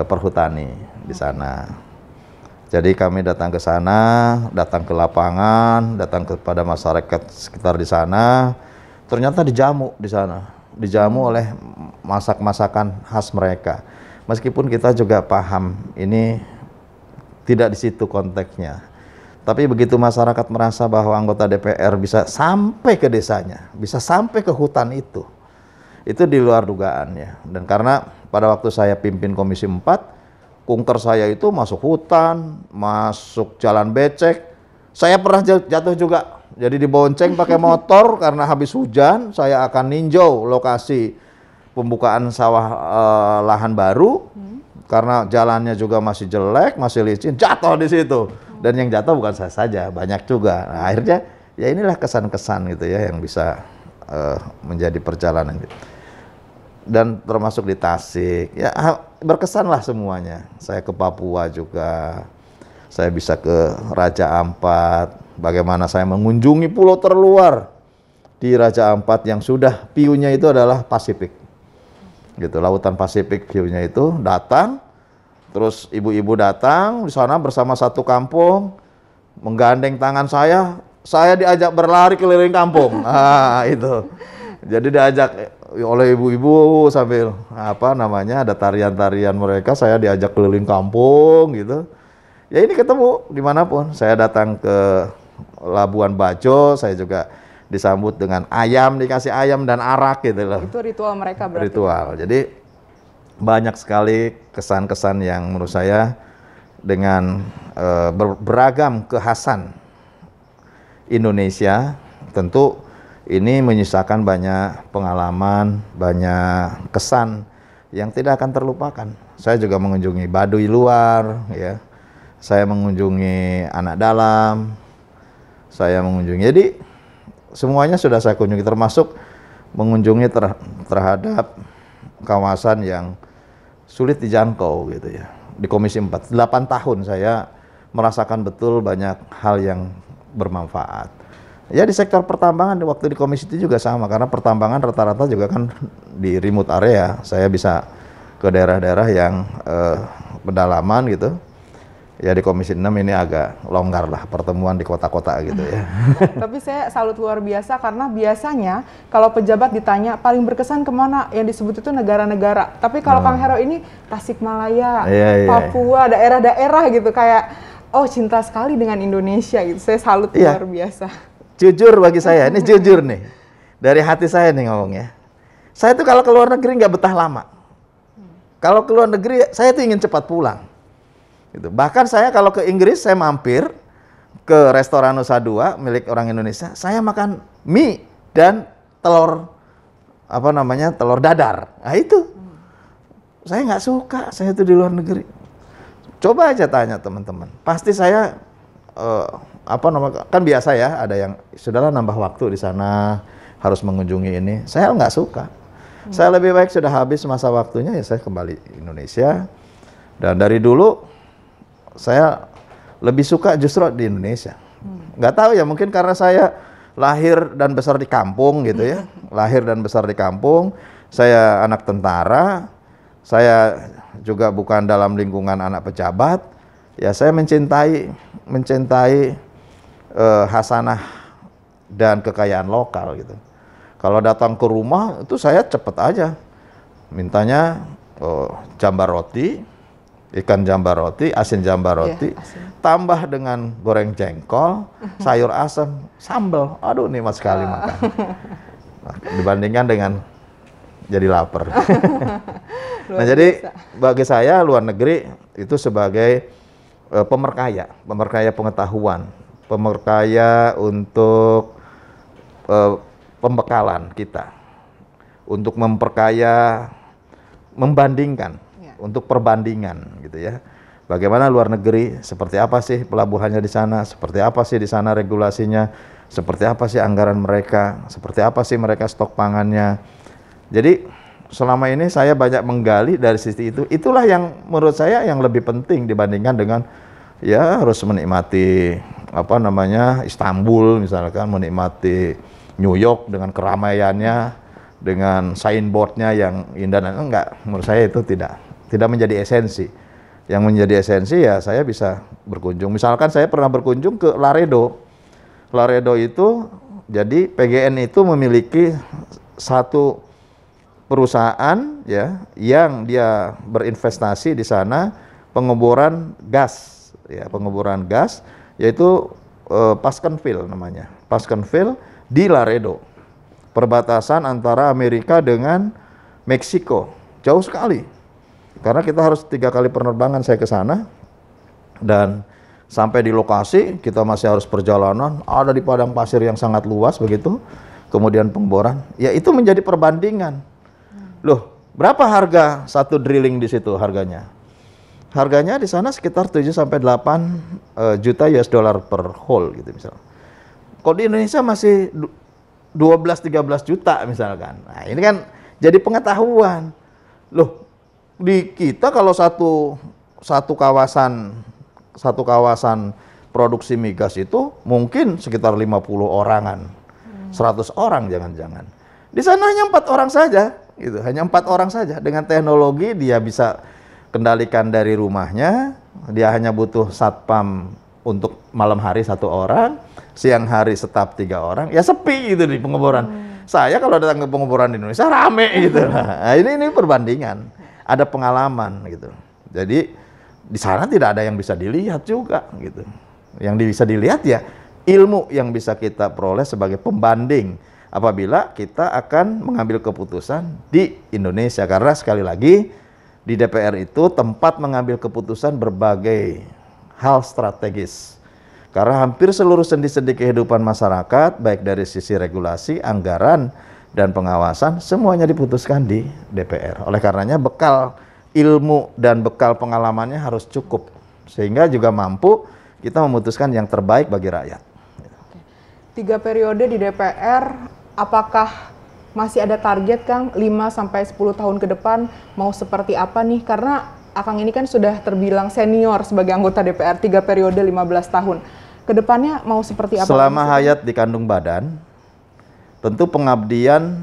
S2: perhutani di sana. Jadi kami datang ke sana, datang ke lapangan, datang kepada masyarakat sekitar di sana. Ternyata dijamu di sana, dijamu oleh masakan khas mereka. Meskipun kita juga paham ini tidak di situ konteksnya. Tapi begitu masyarakat merasa bahwa anggota DPR bisa sampai ke desanya, bisa sampai ke hutan itu di luar dugaannya. Dan karena pada waktu saya pimpin Komisi 4, kunker saya itu masuk hutan, masuk jalan becek. Saya pernah jatuh juga. Jadi dibonceng pakai motor karena habis hujan, saya akan ninjau lokasi pembukaan sawah lahan baru. Karena jalannya juga masih jelek, masih licin, jatuh di situ. Dan yang jatuh bukan saya saja, banyak juga. Nah, akhirnya ya inilah kesan-kesan gitu ya yang bisa menjadi perjalanan. Dan termasuk di Tasik, ya berkesan lah semuanya. Saya ke Papua juga, saya bisa ke Raja Ampat. Bagaimana saya mengunjungi pulau terluar di Raja Ampat yang sudah view-nya itu adalah Pasifik. Gitu, lautan Pasifik view-nya itu, datang, terus ibu-ibu datang di sana bersama satu kampung, menggandeng tangan saya diajak berlari keliling kampung. Ah, itu. Jadi diajak oleh ibu-ibu sambil ada tarian-tarian mereka, saya diajak keliling kampung gitu. Ya ini ketemu dimanapun. Saya datang ke Labuan Bajo, saya juga disambut dengan ayam, dikasih ayam dan arak gitu loh.
S1: Itu ritual mereka berarti.
S2: Ritual. Jadi banyak sekali kesan-kesan yang menurut saya dengan beragam kekhasan Indonesia, tentu ini menyisakan banyak pengalaman, banyak kesan yang tidak akan terlupakan. Saya juga mengunjungi Baduy luar, ya. Saya mengunjungi anak dalam, saya mengunjungi. Jadi semuanya sudah saya kunjungi, termasuk mengunjungi terhadap kawasan yang sulit dijangkau gitu ya. Di Komisi 4, 8 tahun saya merasakan betul banyak hal yang bermanfaat. Ya di sektor pertambangan waktu di komisi itu juga sama, karena pertambangan rata-rata juga kan di remote area. Saya bisa ke daerah-daerah yang pedalaman gitu. Ya di Komisi 6 ini agak longgar lah pertemuan di kota-kota gitu ya.
S1: Tapi saya salut luar biasa karena biasanya kalau pejabat ditanya paling berkesan kemana, yang disebut itu negara-negara. Tapi kalau Kang Hero ini Tasikmalaya, Papua, daerah-daerah gitu kayak cinta sekali dengan Indonesia gitu. Saya salut luar biasa.
S2: Jujur bagi saya, ini jujur nih. Dari hati saya nih ngomongnya. Saya tuh kalau ke luar negeri nggak betah lama. Kalau ke luar negeri saya tuh ingin cepat pulang. Gitu. Bahkan saya kalau ke Inggris, saya mampir ke restoran Nusa Dua milik orang Indonesia, saya makan mie dan telur telur dadar. Nah itu saya nggak suka, saya itu di luar negeri. Coba aja tanya teman-teman, pasti saya kan biasa ya, ada yang sudahlah nambah waktu di sana, harus mengunjungi ini. Saya nggak suka. Saya lebih baik sudah habis masa waktunya ya saya kembali Indonesia. Dan dari dulu saya lebih suka justru di Indonesia. Nggak tahu ya, mungkin karena saya lahir dan besar di kampung gitu ya. Lahir dan besar di kampung, saya anak tentara, saya juga bukan dalam lingkungan anak pejabat. Ya saya mencintai hasanah dan kekayaan lokal gitu. Kalau datang ke rumah itu saya cepet aja mintanya jambar roti, ikan jambar roti, asin jambar roti, tambah dengan goreng jengkol, sayur asam, sambal. Aduh nikmat sekali makan. Nah, dibandingkan dengan jadi lapar. Nah jadi bagi saya luar negeri itu sebagai pemerkaya pengetahuan, pemerkaya untuk pembekalan kita, untuk memperkaya, membandingkan, untuk perbandingan gitu ya. Bagaimana luar negeri, seperti apa sih pelabuhannya di sana, seperti apa sih di sana regulasinya, seperti apa sih anggaran mereka, seperti apa sih mereka stok pangannya. Jadi selama ini saya banyak menggali dari sisi itu. Itulah yang menurut saya yang lebih penting dibandingkan dengan ya harus menikmati Istanbul misalkan, menikmati New York dengan keramaiannya, dengan signboardnya yang indah. Enggak, menurut saya itu tidak menjadi esensi. Yang menjadi esensi ya saya bisa berkunjung. Misalkan saya pernah berkunjung ke Laredo. Laredo itu jadi PGN itu memiliki satu perusahaan ya yang dia berinvestasi di sana pengeboran gas yaitu Pascagoula namanya. Pascagoula di Laredo. Perbatasan antara Amerika dengan Meksiko. Jauh sekali. Karena kita harus 3 kali penerbangan saya ke sana. Dan sampai di lokasi kita masih harus perjalanan, ada di padang pasir yang sangat luas begitu. Kemudian pengeboran. Ya itu menjadi perbandingan. Loh, berapa harga satu drilling di situ harganya? Harganya di sana sekitar 7 sampai 8 juta US dollar per hole gitu misalnya. Kalau di Indonesia masih 12-13 juta misalkan. Nah ini kan jadi pengetahuan. Loh, di kita kalau satu kawasan produksi migas itu mungkin sekitar 50 orangan. 100 orang jangan-jangan. Di sana hanya 4 orang saja. Gitu. Hanya 4 orang saja. Dengan teknologi dia bisa kendalikan dari rumahnya. Dia hanya butuh satpam untuk malam hari 1 orang, siang hari staf 3 orang, ya sepi gitu di pengeboran. Saya kalau datang ke pengeboran di Indonesia rame gitu. Nah, ini perbandingan, ada pengalaman gitu. Jadi di sana tidak ada yang bisa dilihat juga gitu. Yang bisa dilihat ya ilmu yang bisa kita peroleh sebagai pembanding apabila kita akan mengambil keputusan di Indonesia. Karena sekali lagi di DPR itu tempat mengambil keputusan berbagai hal strategis. Karena hampir seluruh sendi-sendi kehidupan masyarakat, baik dari sisi regulasi, anggaran, dan pengawasan, semuanya diputuskan di DPR. Oleh karenanya bekal ilmu dan bekal pengalamannya harus cukup. Sehingga juga mampu kita memutuskan yang terbaik bagi rakyat.
S1: 3 periode di DPR, apakah masih ada target Kang 5-10 tahun ke depan mau seperti apa nih? Karena Akang ini kan sudah terbilang senior sebagai anggota DPR 3 periode 15 tahun. Kedepannya mau seperti apa?
S2: Selama hayat di kandung badan, tentu pengabdian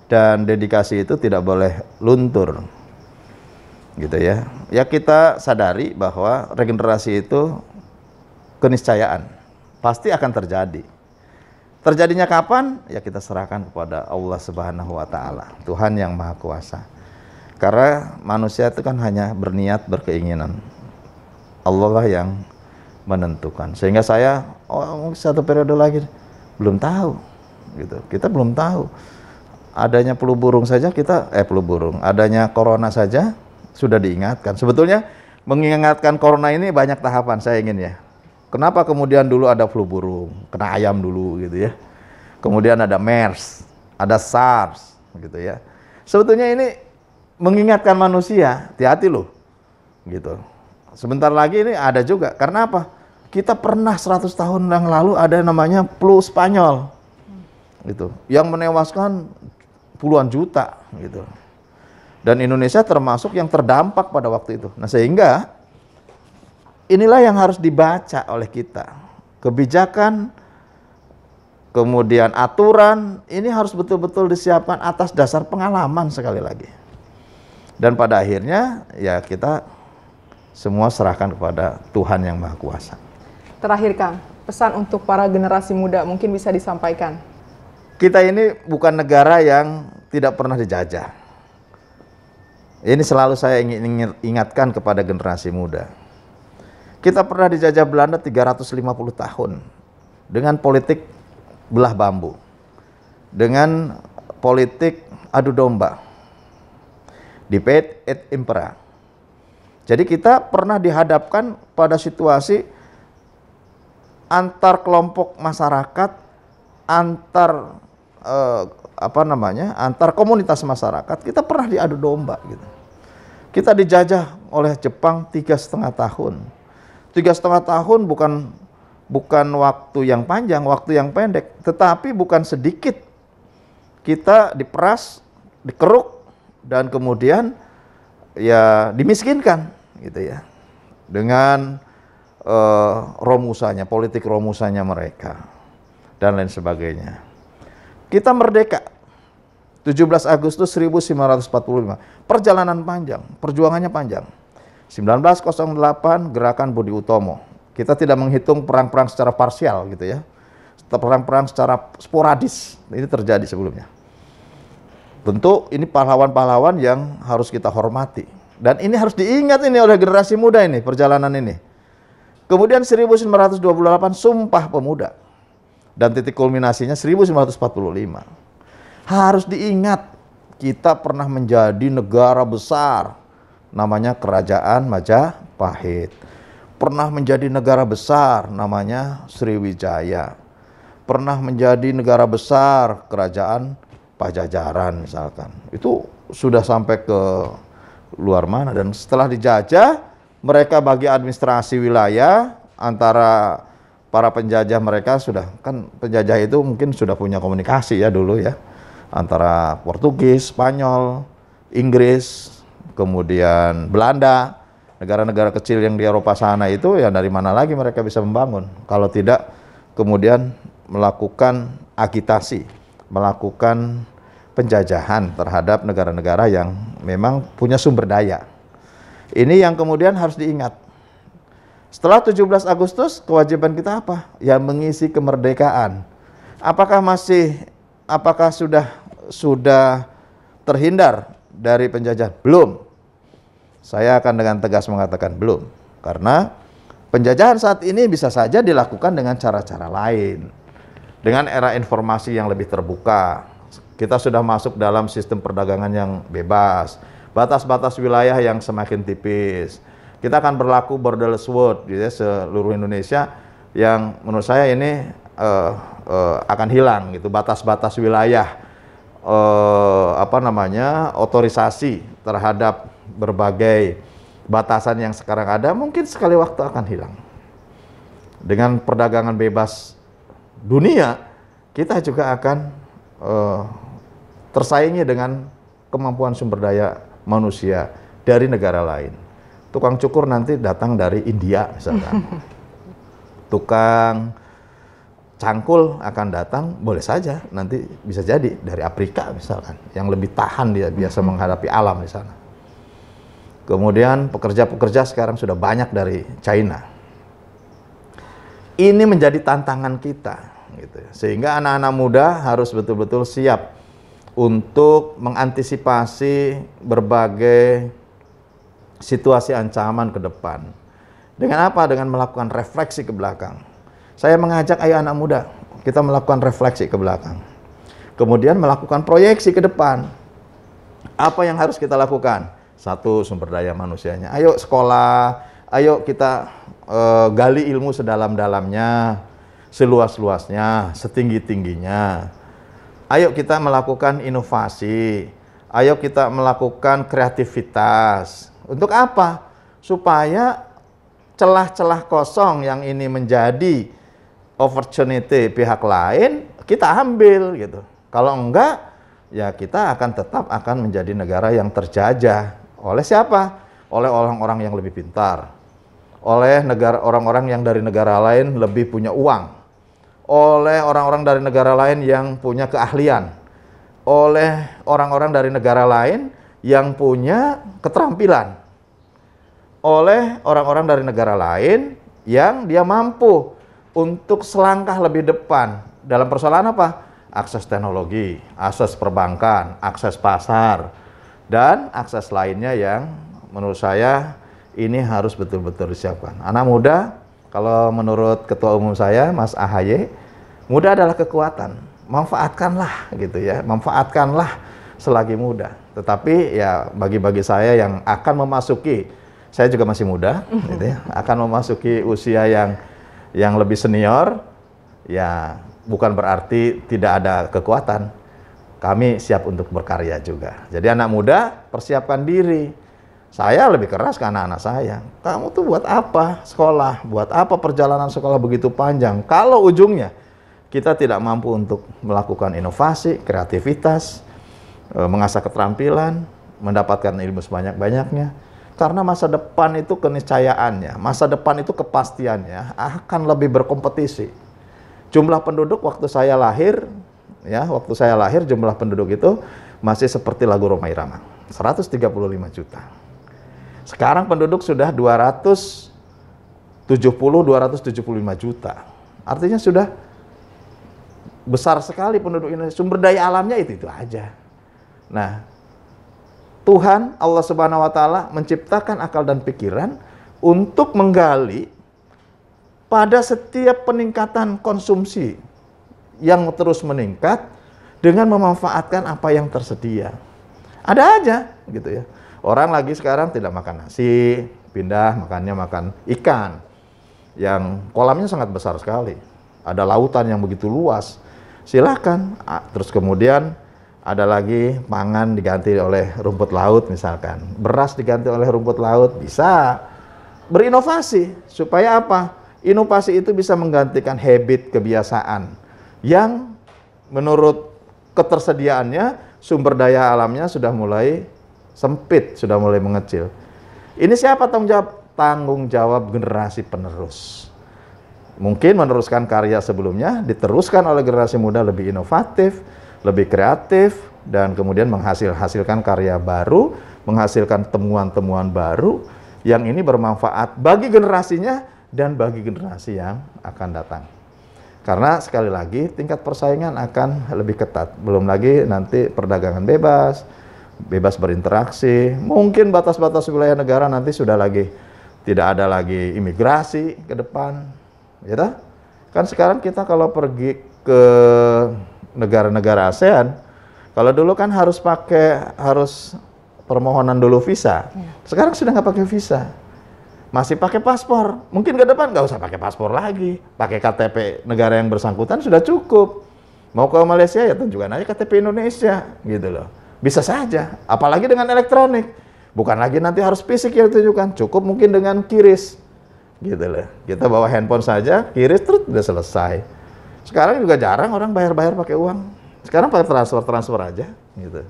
S2: dan dedikasi itu tidak boleh luntur. gitu ya. Ya kita sadari bahwa regenerasi itu keniscayaan, pasti akan terjadi. Terjadinya kapan? Ya kita serahkan kepada Allah Subhanahu wa Ta'ala, Tuhan yang Maha Kuasa. Karena manusia itu kan hanya berniat, berkeinginan. Allah lah yang menentukan. Sehingga saya, satu periode lagi, belum tahu. Gitu. Kita belum tahu. Adanya flu burung saja adanya corona saja sudah diingatkan. Sebetulnya mengingatkan corona ini banyak tahapan, saya ingin ya. Kenapa kemudian dulu ada flu burung, kena ayam dulu gitu ya. Kemudian ada MERS, ada SARS gitu ya. Sebetulnya ini mengingatkan manusia, hati-hati loh gitu. Sebentar lagi ini ada juga, karena apa? Kita pernah 100 tahun yang lalu ada namanya flu Spanyol gitu, yang menewaskan puluhan juta gitu. Dan Indonesia termasuk yang terdampak pada waktu itu. Nah sehingga inilah yang harus dibaca oleh kita. Kebijakan, kemudian aturan, ini harus betul-betul disiapkan atas dasar pengalaman sekali lagi. Dan pada akhirnya ya kita semua serahkan kepada Tuhan yang Maha Kuasa. Terakhir Kang, pesan untuk para generasi muda mungkin bisa disampaikan. Kita ini bukan negara yang tidak pernah dijajah. Ini selalu saya ingin ingatkan kepada generasi muda. Kita pernah dijajah Belanda 350 tahun dengan politik belah bambu, dengan politik adu domba, divide et impera. Jadi kita pernah dihadapkan pada situasi antar kelompok masyarakat, antar antar komunitas masyarakat, kita pernah diadu domba gitu. Kita dijajah oleh Jepang 3,5 tahun. 3,5 tahun bukan waktu yang panjang, waktu yang pendek, tetapi bukan sedikit. Kita diperas, dikeruk, dan kemudian ya dimiskinkan gitu ya. Dengan romusannya, politik romusannya mereka dan lain sebagainya. Kita merdeka 17 Agustus 1945. Perjalanan panjang, perjuangannya panjang. 1908 gerakan Budi Utomo. Kita tidak menghitung perang-perang secara parsial gitu ya. Perang-perang secara sporadis. Ini terjadi sebelumnya. Tentu ini pahlawan-pahlawan yang harus kita hormati. Dan ini harus diingat ini oleh generasi muda ini, perjalanan ini. Kemudian 1928 Sumpah Pemuda. Dan titik kulminasinya 1945. Harus diingat, kita pernah menjadi negara besar, namanya Kerajaan Majapahit. Pernah menjadi negara besar, namanya Sriwijaya. Pernah menjadi negara besar, Kerajaan Pajajaran misalkan. Itu sudah sampai ke luar mana. Dan setelah dijajah, mereka bagi administrasi wilayah antara para penjajah mereka sudah, kan penjajah itu mungkin sudah punya komunikasi ya dulu ya. Antara Portugis, Spanyol, Inggris, kemudian Belanda, negara-negara kecil yang di Eropa sana itu ya dari mana lagi mereka bisa membangun kalau tidak kemudian melakukan agitasi, melakukan penjajahan terhadap negara-negara yang memang punya sumber daya. Ini yang kemudian harus diingat. Setelah 17 Agustus kewajiban kita apa? Ya mengisi kemerdekaan. Apakah sudah terhindar dari penjajahan? Belum. Saya akan dengan tegas mengatakan belum. Karena penjajahan saat ini bisa saja dilakukan dengan cara-cara lain. Dengan era informasi yang lebih terbuka. Kita sudah masuk dalam sistem perdagangan yang bebas. Batas-batas wilayah yang semakin tipis. Kita akan berlaku borderless world gitu ya, seluruh Indonesia yang menurut saya ini akan hilang gitu. Batas-batas wilayah. Otorisasi terhadap berbagai batasan yang sekarang ada mungkin sekali waktu akan hilang. Dengan perdagangan bebas dunia, kita juga akan tersaingi dengan kemampuan sumber daya manusia dari negara lain. Tukang cukur nanti datang dari India misalkan. Tukang cangkul akan datang, boleh saja nanti bisa jadi dari Afrika misalkan, yang lebih tahan dia biasa menghadapi alam di sana. Kemudian pekerja-pekerja sekarang sudah banyak dari China. Ini menjadi tantangan kita, gitu. Sehingga anak-anak muda harus betul-betul siap untuk mengantisipasi berbagai situasi ancaman ke depan. Dengan apa? Dengan melakukan refleksi ke belakang. Saya mengajak ayo anak muda, kita melakukan refleksi ke belakang. Kemudian melakukan proyeksi ke depan. Apa yang harus kita lakukan? Satu, sumber daya manusianya. Ayo sekolah, ayo kita gali ilmu sedalam-dalamnya, seluas-luasnya, setinggi-tingginya. Ayo kita melakukan inovasi. Ayo kita melakukan kreativitas. Untuk apa? Supaya celah-celah kosong yang ini menjadi opportunity pihak lain, kita ambil gitu. Kalau enggak, ya kita akan tetap akan menjadi negara yang terjajah. Oleh siapa? Oleh orang-orang yang lebih pintar. Oleh orang-orang yang dari negara lain lebih punya uang. Oleh orang-orang dari negara lain yang punya keahlian. Oleh orang-orang dari negara lain yang punya keterampilan. Oleh orang-orang dari negara lain yang dia mampu untuk selangkah lebih depan. Dalam persoalan apa? Akses teknologi, akses perbankan, akses pasar, dan akses lainnya yang menurut saya ini harus betul-betul disiapkan. Anak muda, kalau menurut Ketua Umum saya, Mas AHY, muda adalah kekuatan. Manfaatkanlah gitu ya, manfaatkanlah selagi muda. Tetapi ya bagi saya yang akan memasuki, saya juga masih muda, gitu ya, akan memasuki usia yang lebih senior, ya bukan berarti tidak ada kekuatan. Kami siap untuk berkarya juga. Jadi anak muda, persiapkan diri. Saya lebih keras ke anak-anak saya. Kamu tuh buat apa sekolah? Buat apa perjalanan sekolah begitu panjang? Kalau ujungnya kita tidak mampu untuk melakukan inovasi, kreativitas, mengasah keterampilan, mendapatkan ilmu sebanyak-banyaknya. Karena masa depan itu keniscayaannya, masa depan itu kepastiannya akan lebih berkompetisi. Jumlah penduduk waktu saya lahir, ya waktu saya lahir jumlah penduduk itu masih seperti lagu Rhoma Irama, 135 juta. Sekarang penduduk sudah 275 juta. Artinya sudah besar sekali penduduk Indonesia. Sumber daya alamnya itu aja. Nah, Tuhan Allah Subhanahu wa taala menciptakan akal dan pikiran untuk menggali pada setiap peningkatan konsumsi yang terus meningkat dengan memanfaatkan apa yang tersedia. Ada aja gitu ya. Orang lagi sekarang tidak makan nasi, pindah makannya makan ikan yang kolamnya sangat besar sekali. Ada lautan yang begitu luas. Silakan. Terus kemudian ada lagi pangan diganti oleh rumput laut misalkan. Beras diganti oleh rumput laut, bisa. Berinovasi supaya apa? Inovasi itu bisa menggantikan habit, kebiasaan yang menurut ketersediaannya sumber daya alamnya sudah mulai sempit, sudah mulai mengecil. Ini siapa tanggung jawab? Tanggung jawab generasi penerus. Mungkin meneruskan karya sebelumnya, diteruskan oleh generasi muda lebih inovatif, lebih kreatif, dan kemudian menghasilkan karya baru, menghasilkan temuan-temuan baru, yang ini bermanfaat bagi generasinya dan bagi generasi yang akan datang. Karena sekali lagi tingkat persaingan akan lebih ketat. Belum lagi nanti perdagangan bebas, bebas berinteraksi, mungkin batas-batas wilayah negara nanti sudah lagi tidak ada lagi imigrasi ke depan, gitu. Kan sekarang kita kalau pergi ke negara-negara ASEAN, kalau dulu kan harus permohonan dulu visa, sekarang sudah nggak pakai visa, masih pakai paspor. Mungkin ke depan nggak usah pakai paspor lagi, pakai KTP negara yang bersangkutan sudah cukup. Mau ke Malaysia ya tunjukkan aja KTP Indonesia, gitu loh. Bisa saja, apalagi dengan elektronik. Bukan lagi nanti harus fisik yang ditunjukkan, cukup mungkin dengan QRIS. Gitu loh. Kita bawa handphone saja, QRIS terus udah selesai. Sekarang juga jarang orang bayar-bayar pakai uang. Sekarang pakai transfer aja, gitu.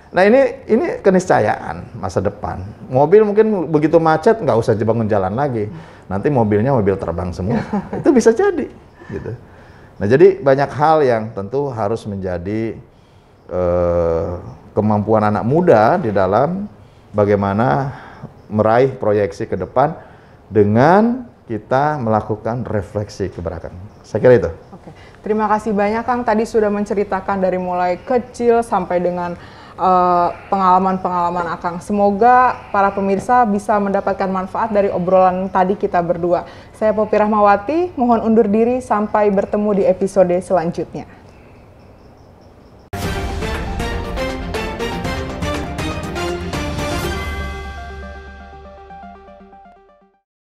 S2: Nah ini keniscayaan masa depan. Mobil mungkin begitu macet nggak usah dibangun jalan lagi. Nanti mobilnya mobil terbang semua. Itu bisa jadi, gitu. Nah jadi banyak hal yang tentu harus menjadi kemampuan anak muda di dalam bagaimana meraih proyeksi ke depan dengan kita melakukan refleksi ke belakang. Saya kira itu.
S1: Oke. Terima kasih banyak Kang, tadi sudah menceritakan dari mulai kecil sampai dengan pengalaman-pengalaman Akang. Semoga para pemirsa bisa mendapatkan manfaat dari obrolan tadi kita berdua. Saya Poppy Rahmawati, mohon undur diri sampai bertemu di episode selanjutnya.